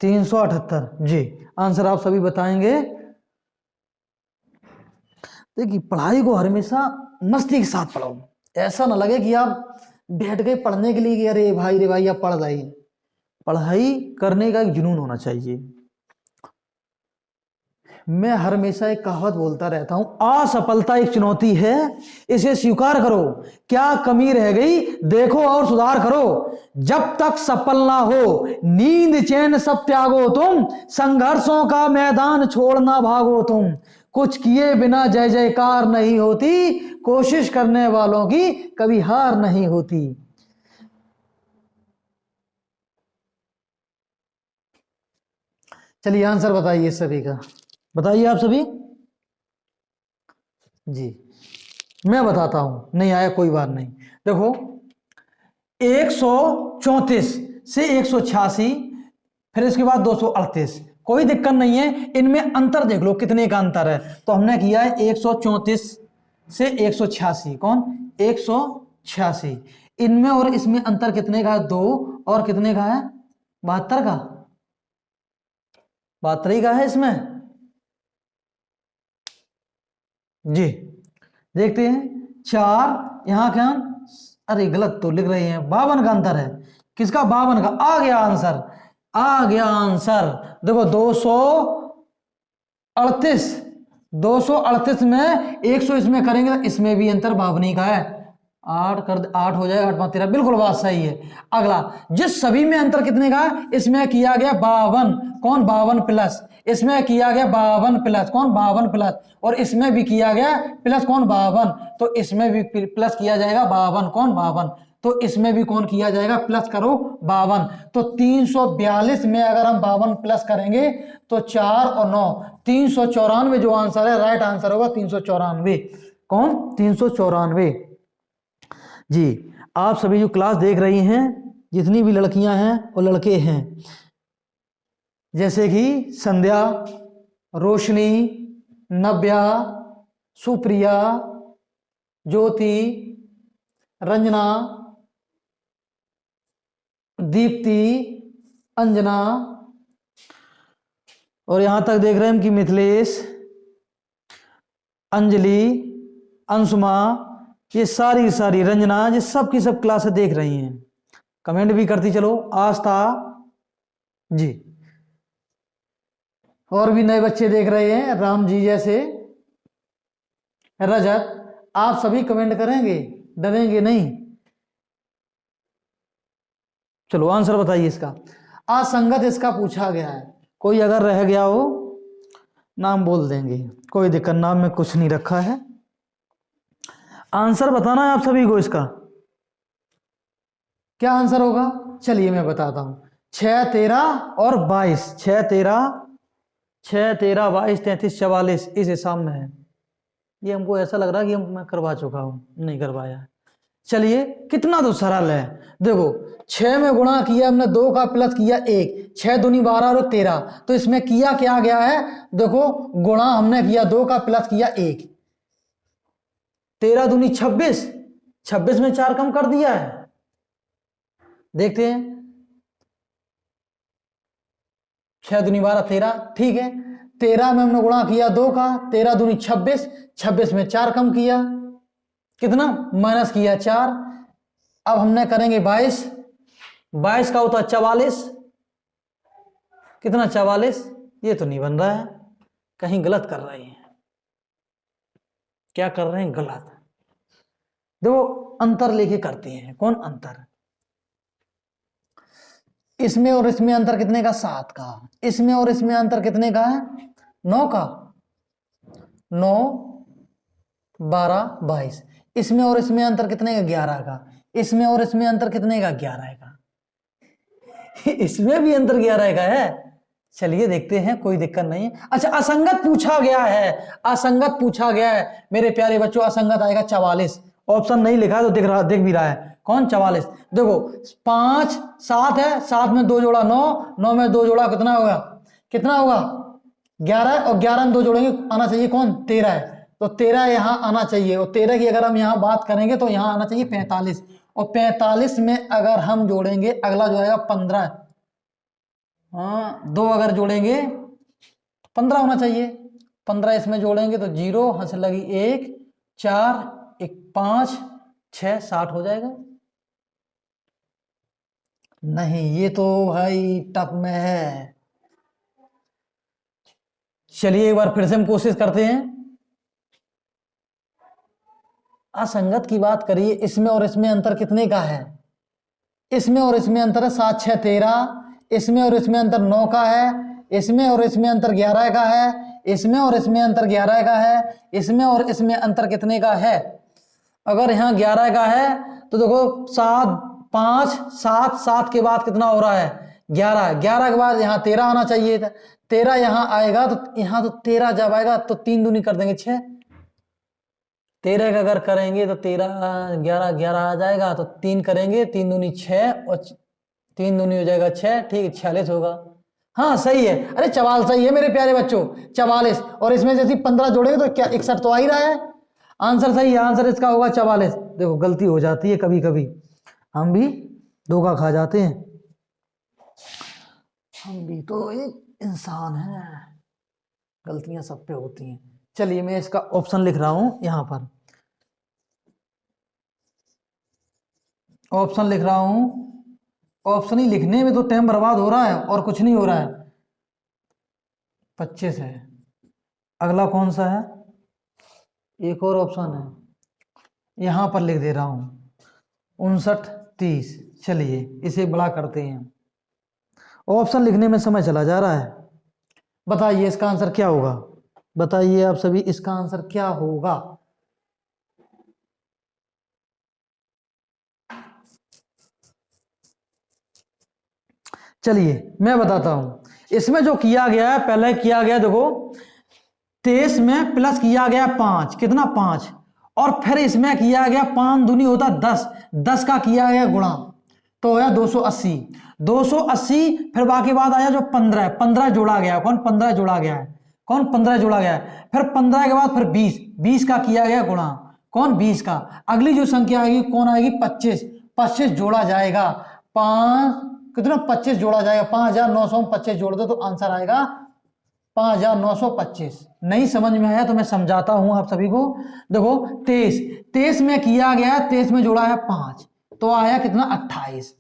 378 जी। आंसर आप सभी बताएंगे। देखिए पढ़ाई को हमेशा मस्ती के साथ पढ़ो, ऐसा ना लगे कि आप बैठ गए पढ़ने के लिए कि अरे भाई रे भाई आप पढ़ रहे हैं। पढ़ाई करने का एक जुनून होना चाहिए। मैं हमेशा एक कहावत बोलता रहता हूं, असफलता एक चुनौती है, इसे स्वीकार करो, क्या कमी रह गई देखो और सुधार करो, जब तक सफल ना हो नींद चैन सब त्यागो तुम, संघर्षों का मैदान छोड़ना भागो तुम, कुछ किए बिना जय जयकार नहीं होती, कोशिश करने वालों की कभी हार नहीं होती। चलिए आंसर बताइए सभी का, बताइए आप सभी जी। मैं बताता हूं, नहीं आया कोई बात नहीं। देखो 134 से 186, फिर इसके बाद 238, कोई दिक्कत नहीं है, इनमें अंतर देख लो कितने का अंतर है। तो हमने किया है 134 से 186, कौन 186, इनमें और इसमें अंतर कितने का है 2, और कितने का है 72 का, 72 का है इसमें जी। देखते हैं 4 यहां क्या, अरे गलत तो लिख रहे हैं, 52 का अंतर है। किसका 52 का, आ गया आंसर, आ गया आंसर। देखो 238, 238 में 100 इसमें करेंगे तो इसमें भी अंतर 52 का है, 8 कर 8 हो जाएगा, 8 5 13, बिल्कुल बात सही है। अगला जिस सभी में अंतर कितने का है, इसमें किया गया 52, कौन 52 प्लस, इसमें किया गया 52 प्लस, कौन 52 प्लस, और इसमें भी किया गया प्लस, कौन 52, तो इसमें भी प्लस किया जाएगा 52, कौन 52, तो इसमें भी कौन किया जाएगा प्लस करो 52। तो 342 में अगर हम 52 प्लस करेंगे तो 4 और 9 394, जो आंसर है राइट आंसर होगा 394, कौन 394 जी। आप सभी जो क्लास देख रही हैं, जितनी भी लड़कियां हैं और लड़के हैं, जैसे कि संध्या, रोशनी, नव्या, सुप्रिया, ज्योति, रंजना, दीप्ति, अंजना, और यहां तक देख रहे हैं कि मिथिलेश, अंजलि, अंशुमा, ये सारी सारी रंजना, ये सब की सब क्लासें देख रही हैं, कमेंट भी करती चलो। आस्था जी, और भी नए बच्चे देख रहे हैं, राम जी जैसे, रजत, आप सभी कमेंट करेंगे, डरेंगे नहीं। चलो आंसर बताइए इसका। असंगत इसका पूछा गया है, कोई अगर रह गया हो नाम बोल देंगे, कोई दिक्कत, नाम में कुछ नहीं रखा है। आंसर बताना है आप सभी को इसका, क्या आंसर होगा, चलिए मैं बताता हूं। 6 13 और 22, 6 13, 6 13 22 33 44, इस हिसाब में है। ये हमको ऐसा लग रहा है कि मैं करवा चुका हूं, नहीं करवाया। चलिए कितना तो सरल है, देखो 6 में गुणा किया हमने, 2 का प्लस किया 1, 6 दूनी 12 और 13, तो इसमें किया क्या गया है, देखो गुणा हमने किया 2 का प्लस किया 1, 13 दूनी 26, 26 में 4 कम कर दिया है, देखते हैं 6 दूनी 12 13, ठीक है, 13 में हमने गुणा किया 2 का, 13 दूनी 26, 26 में 4 कम किया, कितना माइनस किया 4। अब हमने करेंगे 22, 22 का होता 44, कितना 44, ये तो नहीं बन रहा है, कहीं गलत कर रहे हैं, क्या कर रहे हैं गलत, देखो अंतर लेके करते हैं, कौन अंतर, इसमें और इसमें अंतर कितने का 7 का, इसमें और इसमें अंतर कितने का है 9 का, 9 12 22, इसमें और इसमें अंतर कितने का 11 का, इसमें और इसमें अंतर कितने का 11 का, इसमें भी अंतर 11 का है। चलिए देखते हैं, कोई दिक्कत नहीं है। अच्छा असंगत पूछा गया है, असंगत पूछा गया है मेरे प्यारे बच्चों, असंगत आएगा 44, ऑप्शन नहीं लिखा है तो दिख भी रहा है, कौन 44, देखो 5 7 है, 7 में 2 जोड़ा 9, 9 में 2 जोड़ा कितना होगा, कितना होगा 11, और 11 में 2 जोड़ेंगे आना चाहिए कौन 13 है, तो 13 यहां आना चाहिए, और 13 की अगर हम यहां बात करेंगे तो यहां आना चाहिए 45, और 45 में अगर हम जोड़ेंगे अगला जो आएगा 15, हाँ, 2 अगर जोड़ेंगे 15 होना चाहिए। 15 इसमें जोड़ेंगे तो 0, हंस लगी 1, 4, 1, 5, 6, 60 हो जाएगा। नहीं, ये तो भाई टफ में है। चलिए एक बार फिर से हम कोशिश करते हैं। असंगत की बात करिए, इसमें और इसमें अंतर कितने का है? इसमें और इसमें अंतर है 7, 6, 13। इसमें और इसमें अंतर 9 का है। इसमें और इसमें अंतर 11 का है। इसमें और इसमें अंतर 11 का है। इसमें और इसमें अंतर कितने का है? अगर यहाँ 11 का है तो देखो 7, 5, 7, 7 के बाद कितना हो रहा है? 11, 11 के बाद यहाँ 13 आना चाहिए था। 13 यहाँ आएगा तो यहाँ तो 13 जब आएगा तो 3 दूनी कर देंगे 6। 13 का अगर करेंगे तो 13, 11, 11 आ जाएगा तो 3 करेंगे, 3 दूनी 6 और 3 दूनी हो जाएगा 6। ठीक है, 46 होगा। हाँ सही है। अरे 44 सही है मेरे प्यारे बच्चों, 44। और इसमें जैसे 15 जोड़ेंगे तो क्या 61 तो आ ही रहा है। आंसर सही है, आंसर इसका होगा 44। देखो गलती हो जाती है कभी कभी, हम भी धोखा खा जाते हैं, हम भी तो एक इंसान हैं, गलतियां सब पे होती हैं। चलिए मैं इसका ऑप्शन लिख रहा हूं यहां पर, ऑप्शन लिख रहा हूं। ऑप्शन ही लिखने में तो टाइम बर्बाद हो रहा है और कुछ नहीं हो रहा है। 25 है। अगला कौन सा है? एक और ऑप्शन है, यहां पर लिख दे रहा हूं 59, 30। चलिए इसे बड़ा करते हैं, ऑप्शन लिखने में समय चला जा रहा है। बताइए इसका आंसर क्या होगा? बताइए आप सभी, इसका आंसर क्या होगा? चलिए मैं बताता हूं। इसमें जो किया गया है, पहले किया गया देखो 23 में प्लस किया गया 5, कितना 5, और फिर इसमें किया गया 5 दूनी होता 10, 10 का किया गया गुणा तो है 280। 280 फिर बाकी बात आया जो 15, 15 जोड़ा गया। कौन 15 जोड़ा गया है? कौन 15 जोड़ा गया है? फिर 15 के बाद फिर 20, 20 का किया गया गुणा। कौन 20 का। अगली जो संख्या आएगी कौन आएगी? 25, 25 जोड़ा जाएगा। 5 कितना 25 जोड़ा जाएगा, 5925 जोड़ दो तो आंसर आएगा 5925। नहीं समझ में आया तो मैं समझाता हूं आप सभी को। देखो 23, 23 में किया गया, 23 में जोड़ा है 5 तो आया कितना 28।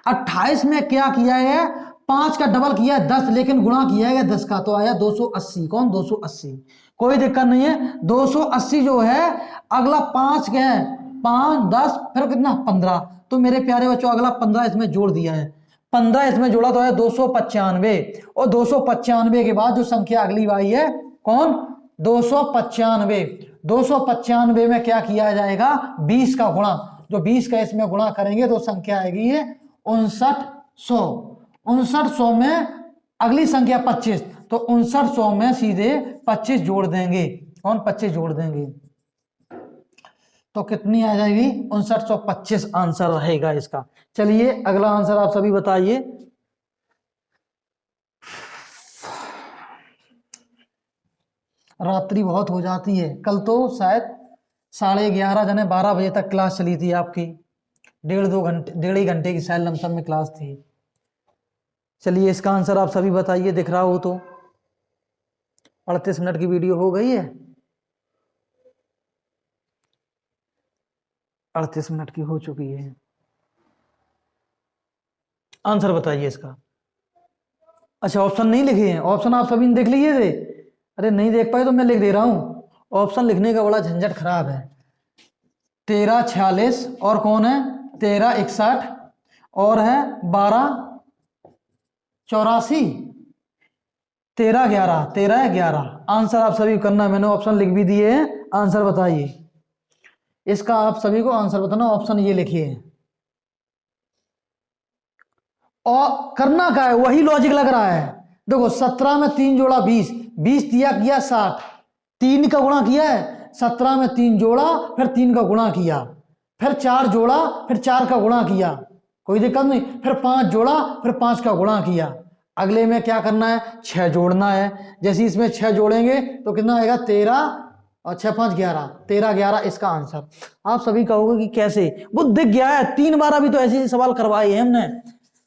28 में क्या किया है? 5 का डबल किया 10, लेकिन गुणा किया है 10 का तो आया 280। कौन 280? कोई दिक्कत नहीं है। 280 जो है अगला 5 क्या है? 5, 10 फिर कितना 15। तो मेरे प्यारे बच्चों अगला 15 इसमें जोड़ दिया है। 15 इसमें जोड़ा तो है 295। और 295 के बाद जो संख्या अगली आई है कौन? 295। 295 में क्या किया जाएगा? 20 का गुणा। जो 20 का इसमें गुणा करेंगे तो संख्या आएगी है 5900। 5900 में अगली संख्या 25 तो 5900 में सीधे 25 जोड़ देंगे। कौन 25 जोड़ देंगे तो कितनी आ जाएगी? 5925 आंसर रहेगा इसका। चलिए अगला आंसर आप सभी बताइए। रात्रि बहुत हो जाती है, कल तो शायद 11:30 जने 12 बजे तक क्लास चली थी आपकी, 1.5-2 घंटे, 1.5 घंटे की शायद लमसम में क्लास थी। चलिए इसका आंसर आप सभी बताइए, दिख रहा हो तो। 38 मिनट की वीडियो हो गई है, 38 मिनट की हो चुकी है। आंसर बताइए इसका। अच्छा ऑप्शन नहीं लिखे हैं? ऑप्शन आप सभी ने देख लिए थे? अरे नहीं देख पाए तो मैं लिख दे रहा हूं। ऑप्शन लिखने का बड़ा झंझट खराब है। 1346 और कौन है? 1361 और है 1284, 1311, 1311। आंसर आप सभी करना, मैंने ऑप्शन लिख भी दिए हैं। आंसर बताइए इसका, आप सभी को आंसर बताना। ऑप्शन ये लिखिए और करना क्या है वही लॉजिक लग रहा है। देखो 17 में 3 जोड़ा 20, 20 दिया किया 60, 3 का गुणा किया है। 17 में 3 जोड़ा फिर 3 का गुणा किया, फिर 4 जोड़ा फिर 4 का गुणा किया, कोई दिक्कत नहीं। फिर 5 जोड़ा फिर 5 का गुणा किया। अगले में क्या करना है? 6 जोड़ना है। जैसे इसमें 6 जोड़ेंगे तो कितना आएगा? 13 और 6, 5, 11, 13, 11 इसका आंसर। आप सभी कहोगे कि कैसे, वो दिख गया है 3 बार, अभी तो ऐसे ही सवाल करवाए हैं हमने।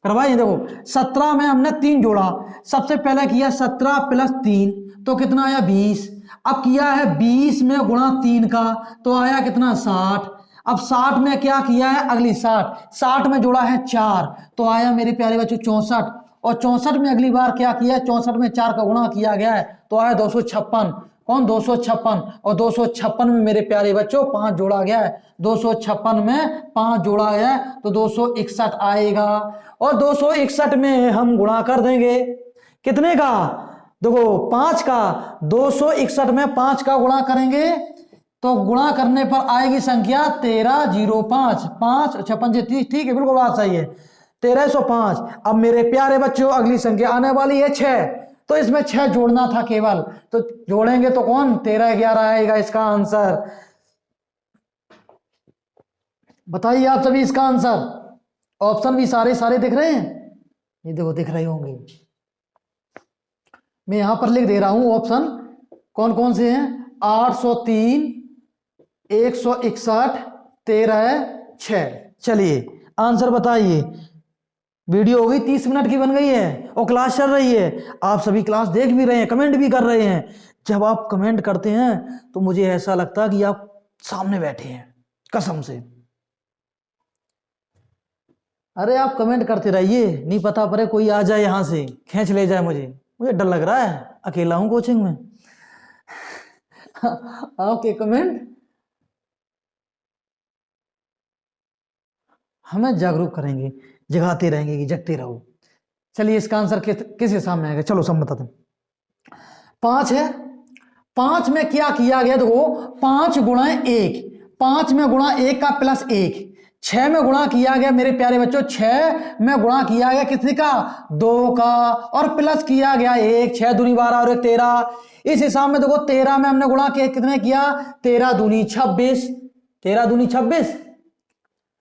करवाइए। देखो 17 में हमने 3 जोड़ा, सबसे पहले किया 17 प्लस 3 तो कितना आया 20। अब किया है 20 में गुणा 3 का तो आया कितना 60। अब 60 में क्या किया है अगली 60 में जोड़ा है 4 तो आया मेरे प्यारे बच्चों 64। और 64 में अगली बार क्या किया है 64 में 4 का गुणा किया गया है तो आया 256। कौन 256। और 256 में मेरे प्यारे बच्चों 5 जोड़ा गया है, 256 में 5 जोड़ा गया है तो 261 आएगा। और 261 में हम गुणा कर देंगे कितने का, देखो 5 का, 261 में 5 का गुणा करेंगे तो गुणा करने पर आएगी संख्या 1305। 5 56 30, ठीक है बिल्कुल बात सही है 1305। अब मेरे प्यारे बच्चों अगली संख्या आने वाली है 6, तो इसमें 6 जोड़ना था केवल, तो जोड़ेंगे तो कौन 13 11 आएगा इसका आंसर। बताइए आप सभी इसका आंसर। ऑप्शन भी सारे सारे दिख रहे हैं, ये देखो दिख रहे होंगे, मैं यहां पर लिख दे रहा हूं ऑप्शन कौन कौन से हैं। 803, 161, 13, 6। चलिए आंसर बताइए। वीडियो हो गई 30 मिनट की बन गई है और क्लास चल रही है, आप सभी क्लास देख भी रहे हैं, कमेंट भी कर रहे हैं। जब आप कमेंट करते हैं तो मुझे ऐसा लगता है कि आप सामने बैठे हैं कसम से। अरे आप कमेंट करते रहिए, नहीं पता पड़े कोई आ जाए यहां से खींच ले जाए, मुझे डर लग रहा है, अकेला हूं कोचिंग में। आपके कमेंट हमें जागरूक करेंगे, जगाते रहेंगे कि जगते रहो। चलिए इसका आंसर किस हिसाब में आएगा, चलो सब बताते हैं। 5 है, 5 में क्या किया गया देखो 5 गुणा 1, 5 में गुणा 1 का प्लस 1, 6 में गुणा किया गया मेरे प्यारे बच्चों 6 में गुणा किया गया कितने का 2 का और प्लस किया गया 1, 6 दूनी 12 और 1 13। इस हिसाब में देखो 13 में हमने गुणा किया कितने किया 13 दूनी 26, 13 दूनी 26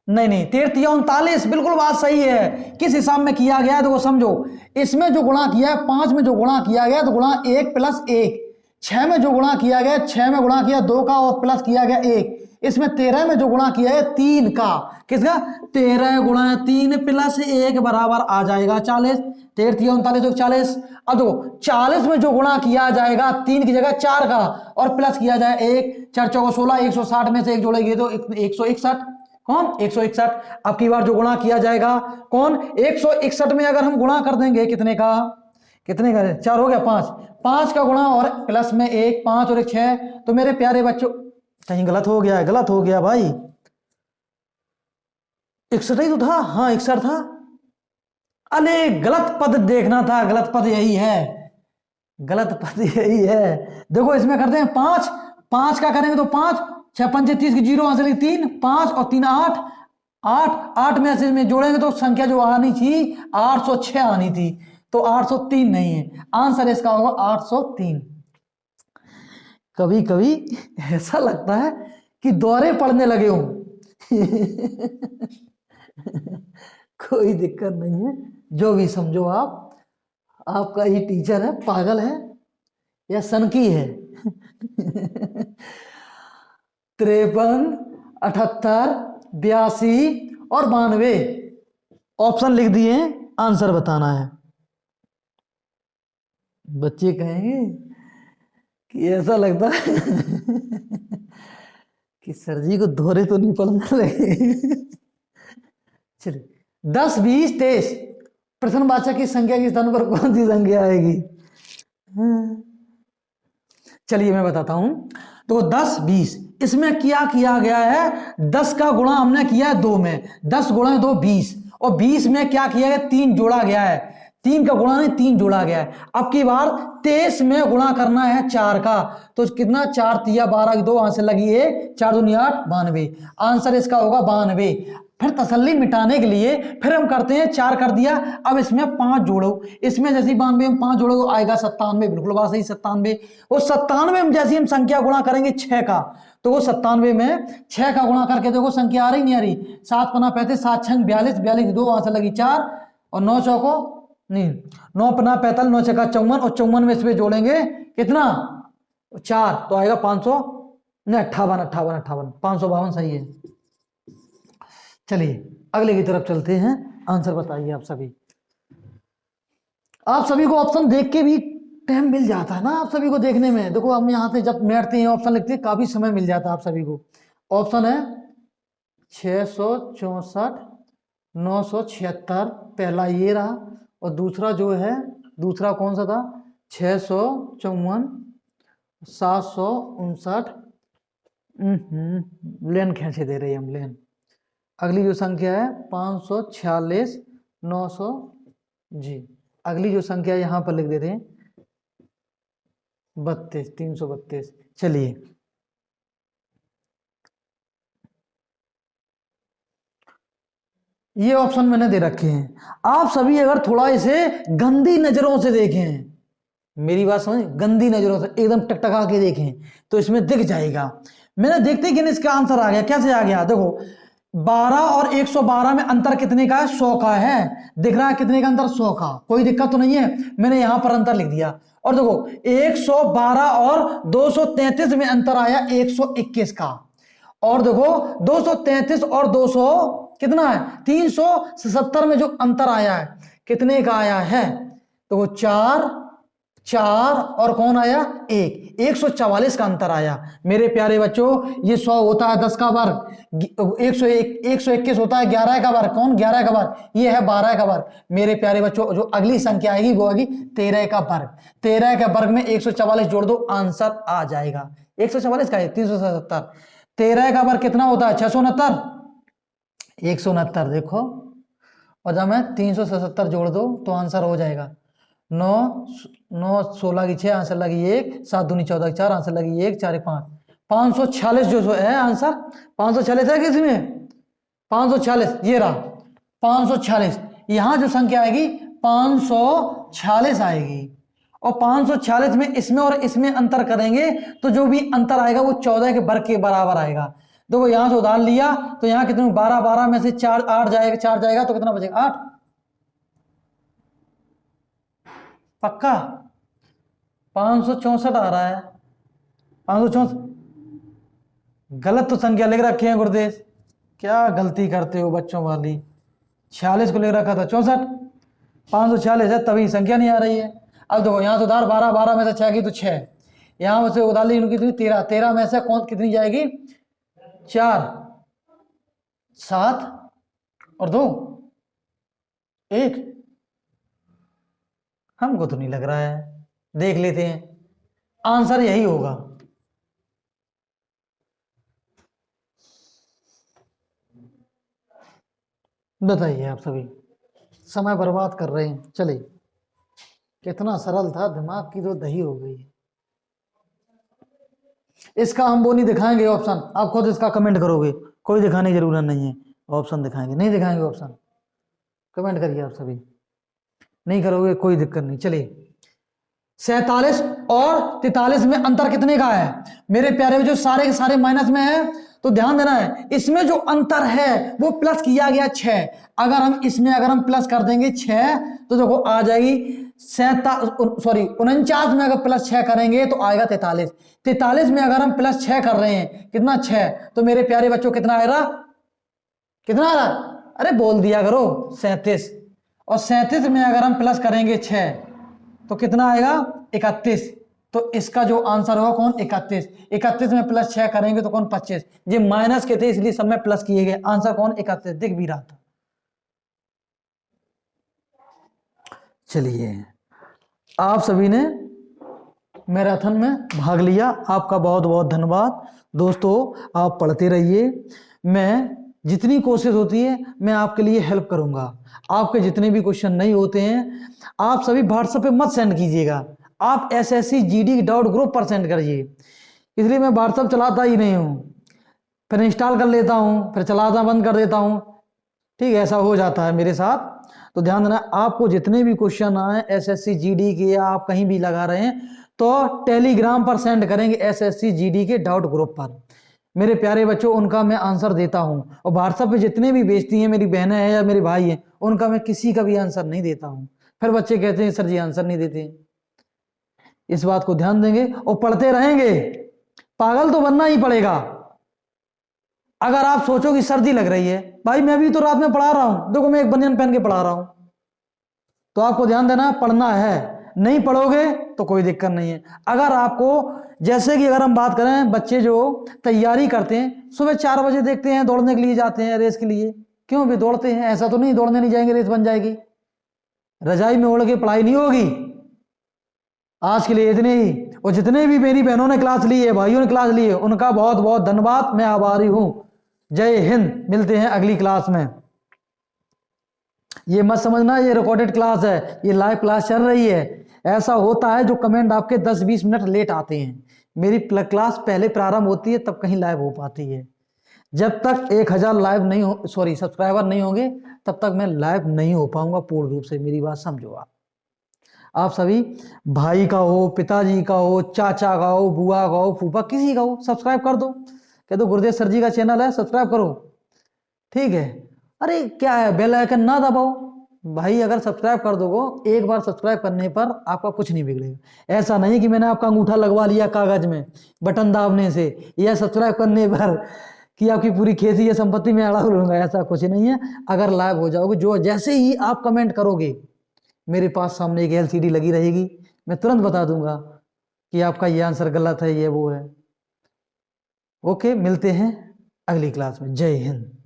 नहीं नहीं 13 39, बिल्कुल बात सही है। किस हिसाब में किया गया देखो समझो, इसमें जो गुणा किया है 5 में जो गुणा किया गया तो गुणा 1 प्लस 1, 6 में जो गुणा किया गया 6 में गुणा किया 2 का और प्लस किया गया 1, इसमें 13 में जो गुणा किया है 3 का, किसका 13 गुणा 3 प्लस 1 बराबर आ जाएगा 40, 13 39 40। अब देखो 40 में जो गुणा किया जाएगा 3 की जगह 4 का और प्लस किया जाए 1, 4 चौको 16, 160 में से 1 जोड़ेंगे तो 161, कौन 161। अब की बार जो गुणा किया जाएगा कौन 161 में अगर हम गुणा कर देंगे कितने का 4 हो गया 5, 5 का गुणा और प्लस में 1, 5 और 1 6। तो मेरे प्यारे बच्चों कहीं गलत हो गया, गलत हो गया भाई, 61 ही तो था, हाँ 61 था। अरे गलत पद देखना था, गलत पद यही है, गलत पद यही है। देखो इसमें करते हैं 5, 5 का करेंगे तो 5 6 5 30 की 0 वहां से 3 5 और 3 8, 8 में से में जोड़ेंगे तो संख्या जो आनी थी 806 आनी थी, तो 803 नहीं है, आंसर इसका होगा 803। कभी कभी ऐसा लगता है कि दौरे पड़ने लगे हूं। कोई दिक्कत नहीं है, जो भी समझो आप, आपका ही टीचर है, पागल है या सनकी है। 53, 78, 82 और 92 ऑप्शन लिख दिए, आंसर बताना है। बच्चे कहेंगे कि ऐसा लगता है कि सर जी को दोहरे तो नहीं पड़ने लगे। चलिए 10 20 23 प्रश्नवाचक की संख्या के स्थान पर कौन सी संख्या आएगी। चलिए मैं बताता हूं, तो 10 20 इसमें क्या किया गया है 10 का गुणा हमने किया है 2 में, 10 गुणा 2 20 और 20 में क्या किया गया 3 जोड़ा गया है, 3 का गुणा नहीं 3 जोड़ा गया है। अब की बार 23 में गुणा करना है 4 का, तो कितना 4 तिया 12 की 2 वहां से लगी है 4 दूनी 8 92, आंसर इसका होगा 92। फिर तसल्ली मिटाने के लिए फिर हम करते हैं 4 कर दिया, अब इसमें 5 जोड़ो, इसमें जैसे 92 में 5 जोड़ो आएगा 97, बिल्कुल बात सही 97। वो 97 में जैसे हम संख्या गुणा करेंगे 6 का, तो वो 97 में 6 का गुणा करके देखो संख्या आ रही नहीं आ रही, 7 पना 35, 7 छंग 42, 42 2 वहां से लगी 4 और 9 चौको नहीं 9 पना 45, 9 छक्का 54 और 54 में इसमें जोड़ेंगे कितना 4 तो आएगा 500 नहीं 58 58 58 552 सही है। चलिए अगले की तरफ चलते हैं। आंसर बताइए आप सभी। आप सभी को ऑप्शन देख के भी टाइम मिल जाता है ना आप सभी को देखने में। देखो हम यहाँ से जब बैठते हैं ऑप्शन लिखते हैं काफी समय मिल जाता है आप सभी को। ऑप्शन है 664, 976, पहला ये रहा, और दूसरा जो है, दूसरा कौन सा था, 654, 759। लेन खींचे दे रही है हम लेन। अगली जो संख्या है 546, 900 जी। अगली जो संख्या यहाँ पर लिख देते हैं 32, 332। चलिए ये ऑप्शन मैंने दे रखे हैं। आप सभी अगर थोड़ा इसे गंदी नजरों से देखें, मेरी बात समझ, गंदी नजरों से एकदम टकटका के देखें तो इसमें दिख जाएगा। मैंने देखते कि इसका आंसर आ गया। कैसे आ गया, देखो 12 और 112 में अंतर कितने का है, 100 का है। दिख रहा है कितने का अंतर, 100 का। कोई दिक्कत तो नहीं है, मैंने यहां पर अंतर लिख दिया। और देखो 112 और 233 में अंतर आया 121 का। और देखो 233 और 200 कितना है, 377 में जो अंतर आया है कितने का आया है, तो वो 4 4 और कौन आया, 1, 144 का अंतर आया। मेरे प्यारे बच्चों ये 100 होता है 10 का वर्ग, 101 121 होता है 11 का वर्ग, कौन 11 का वर्ग, ये है 12 का वर्ग। मेरे प्यारे बच्चों जो अगली संख्या आएगी वो आएगी 13 का वर्ग। 13 के वर्ग में 144 जोड़ दो, आंसर आ जाएगा। 144 का है 377। 13 का वर्ग कितना होता है, 669, 169 देखो। और जब मैं 377 जोड़ दो तो आंसर हो जाएगा 9 9 16 की 6, आंसर लगी 1, 7 दूनी 14 की 4, आंसर लगी 1, 4 5, 546 जो है आंसर 546 है किसमें, 546 ये रहा 546। यहां जो संख्या आएगी 546 आएगी। और 546 में इसमें और इसमें अंतर करेंगे तो जो भी अंतर आएगा वो 14 के वर्ग के बराबर आएगा। देखो यहां से उदाहरण लिया तो यहां कितने 12 12 में से 4 8 जाएगा, 4 जाएगा तो कितना बचेगा 8। पक्का 564 आ रहा है, 564 गलत तो संख्या लिख रखे हैं गुरुदेव, क्या गलती करते हो बच्चों वाली। 46 को लिख रखा था 64, 546 है तभी संख्या नहीं आ रही है। अब देखो यहां से उधार 12 12 में से 6 की तो 6, यहां से उधार ली कितनी 13, 13 में से कौन कितनी जाएगी 4, 7 और 2 1। हमको तो नहीं लग रहा है, देख लेते हैं, आंसर यही होगा। बताइए आप सभी, समय बर्बाद कर रहे हैं। चलिए कितना सरल था, दिमाग की तो दही हो गई। इसका हम वो नहीं दिखाएंगे ऑप्शन, आप खुद इसका कमेंट करोगे, कोई दिखाने की जरूरत नहीं है। ऑप्शन दिखाएंगे नहीं दिखाएंगे ऑप्शन, कमेंट करिए आप सभी, नहीं करोगे कोई दिक्कत नहीं। चलिए 47 और 43 में अंतर कितने का है मेरे प्यारे, जो सारे के सारे माइनस में है तो ध्यान देना है, इसमें जो अंतर है वो प्लस किया गया 6। अगर हम इसमें अगर हम प्लस कर देंगे 6 तो देखो आ जाएगी 49 में अगर प्लस 6 करेंगे तो आएगा 43। 43 में अगर हम प्लस 6 कर रहे हैं कितना 6, तो मेरे प्यारे बच्चों कितना आ रहा, कितना आ रहा, अरे बोल दिया करो 37। और 37 में अगर हम प्लस करेंगे 6 तो कितना आएगा 31। तो इसका जो आंसर होगा कौन 31। 31 में प्लस 6 करेंगे तो कौन 25। ये माइनस के थे इसलिए सब में प्लस किए गए, आंसर कौन 31 दिख भी रहा था। चलिए आप सभी ने मैराथन में भाग लिया, आपका बहुत बहुत धन्यवाद। दोस्तों आप पढ़ते रहिए, मैं जितनी कोशिश होती है मैं आपके लिए हेल्प करूंगा। आपके जितने भी क्वेश्चन नहीं होते हैं आप सभी व्हाट्सएप पे मत सेंड कीजिएगा, आप SSCGD.group पर सेंड करिए, इसलिए मैं व्हाट्सएप चलाता ही नहीं हूँ, फिर इंस्टॉल कर लेता हूँ फिर चलाता बंद कर देता हूँ, ठीक है ऐसा हो जाता है मेरे साथ। तो ध्यान देना, आपको जितने भी क्वेश्चन आए SSCGD के या आप कहीं भी लगा रहे हैं तो टेलीग्राम पर सेंड करेंगे SSCGD के .group पर। मेरे प्यारे बच्चों उनका मैं आंसर देता हूं, और व्हाट्सएप पे जितने भी भेजती हैं मेरी बहनें हैं या मेरे भाई हैं उनका मैं किसी का भी आंसर नहीं देता हूं। फिर बच्चे कहते हैं सर जी आंसर नहीं देते। इस बात को ध्यान देंगे और पढ़ते रहेंगे, पागल तो बनना ही पड़ेगा। अगर आप सोचो कि सर्दी लग रही है, भाई मैं भी तो रात में पढ़ा रहा हूं, देखो मैं एक बनियान पहन के पढ़ा रहा हूं, तो आपको ध्यान देना, पढ़ना है। नहीं पढ़ोगे तो कोई दिक्कत नहीं है। अगर आपको, जैसे कि अगर हम बात करें, बच्चे जो तैयारी करते हैं, सुबह 4 बजे देखते हैं दौड़ने के लिए जाते हैं, रेस के लिए, क्यों भी दौड़ते हैं? ऐसा तो नहीं दौड़ने नहीं जाएंगे रेस बन जाएगी। रजाई में ओढ़ के पढ़ाई नहीं होगी। आज के लिए इतने ही। और जितने भी मेरी बहनों ने क्लास ली है, भाइयों ने क्लास ली है, उनका बहुत बहुत धन्यवाद, मैं आभारी हूं। जय हिंद। मिलते हैं अगली क्लास में। ये मत समझना ये रिकॉर्डेड क्लास है, ये लाइव क्लास चल रही है। ऐसा होता है जो कमेंट आपके 10-20 मिनट लेट आते हैं। मेरी क्लास पहले प्रारंभ होती है तब कहीं लाइव हो पाती है। जब तक 1000 लाइव नहीं हो, सॉरी सब्सक्राइबर नहीं होंगे, तब तक मैं लाइव नहीं हो पाऊंगा पूर्ण रूप से। मेरी बात समझो आप सभी, भाई का हो, पिताजी का हो, चाचा का हो, बुआ का हो, फूफा, किसी का हो, सब्सक्राइब कर दो। कह दो गुरुदेव सर जी का चैनल है, सब्सक्राइब करो। ठीक है। अरे क्या है, बेल आइकन ना दबाओ भाई। अगर सब्सक्राइब कर दोगे, एक बार सब्सक्राइब करने पर आपका कुछ नहीं बिगड़ेगा। ऐसा नहीं कि मैंने आपका अंगूठा लगवा लिया कागज में बटन दाबने से या सब्सक्राइब करने पर कि आपकी पूरी खेती या संपत्ति में अड़ा लूंगा, ऐसा कुछ नहीं है। अगर लाइव हो जाओगे, जो जैसे ही आप कमेंट करोगे, मेरे पास सामने एक LCD लगी रहेगी, मैं तुरंत बता दूंगा कि आपका ये आंसर गलत है, ये वो है। ओके, मिलते हैं अगली क्लास में। जय हिंद।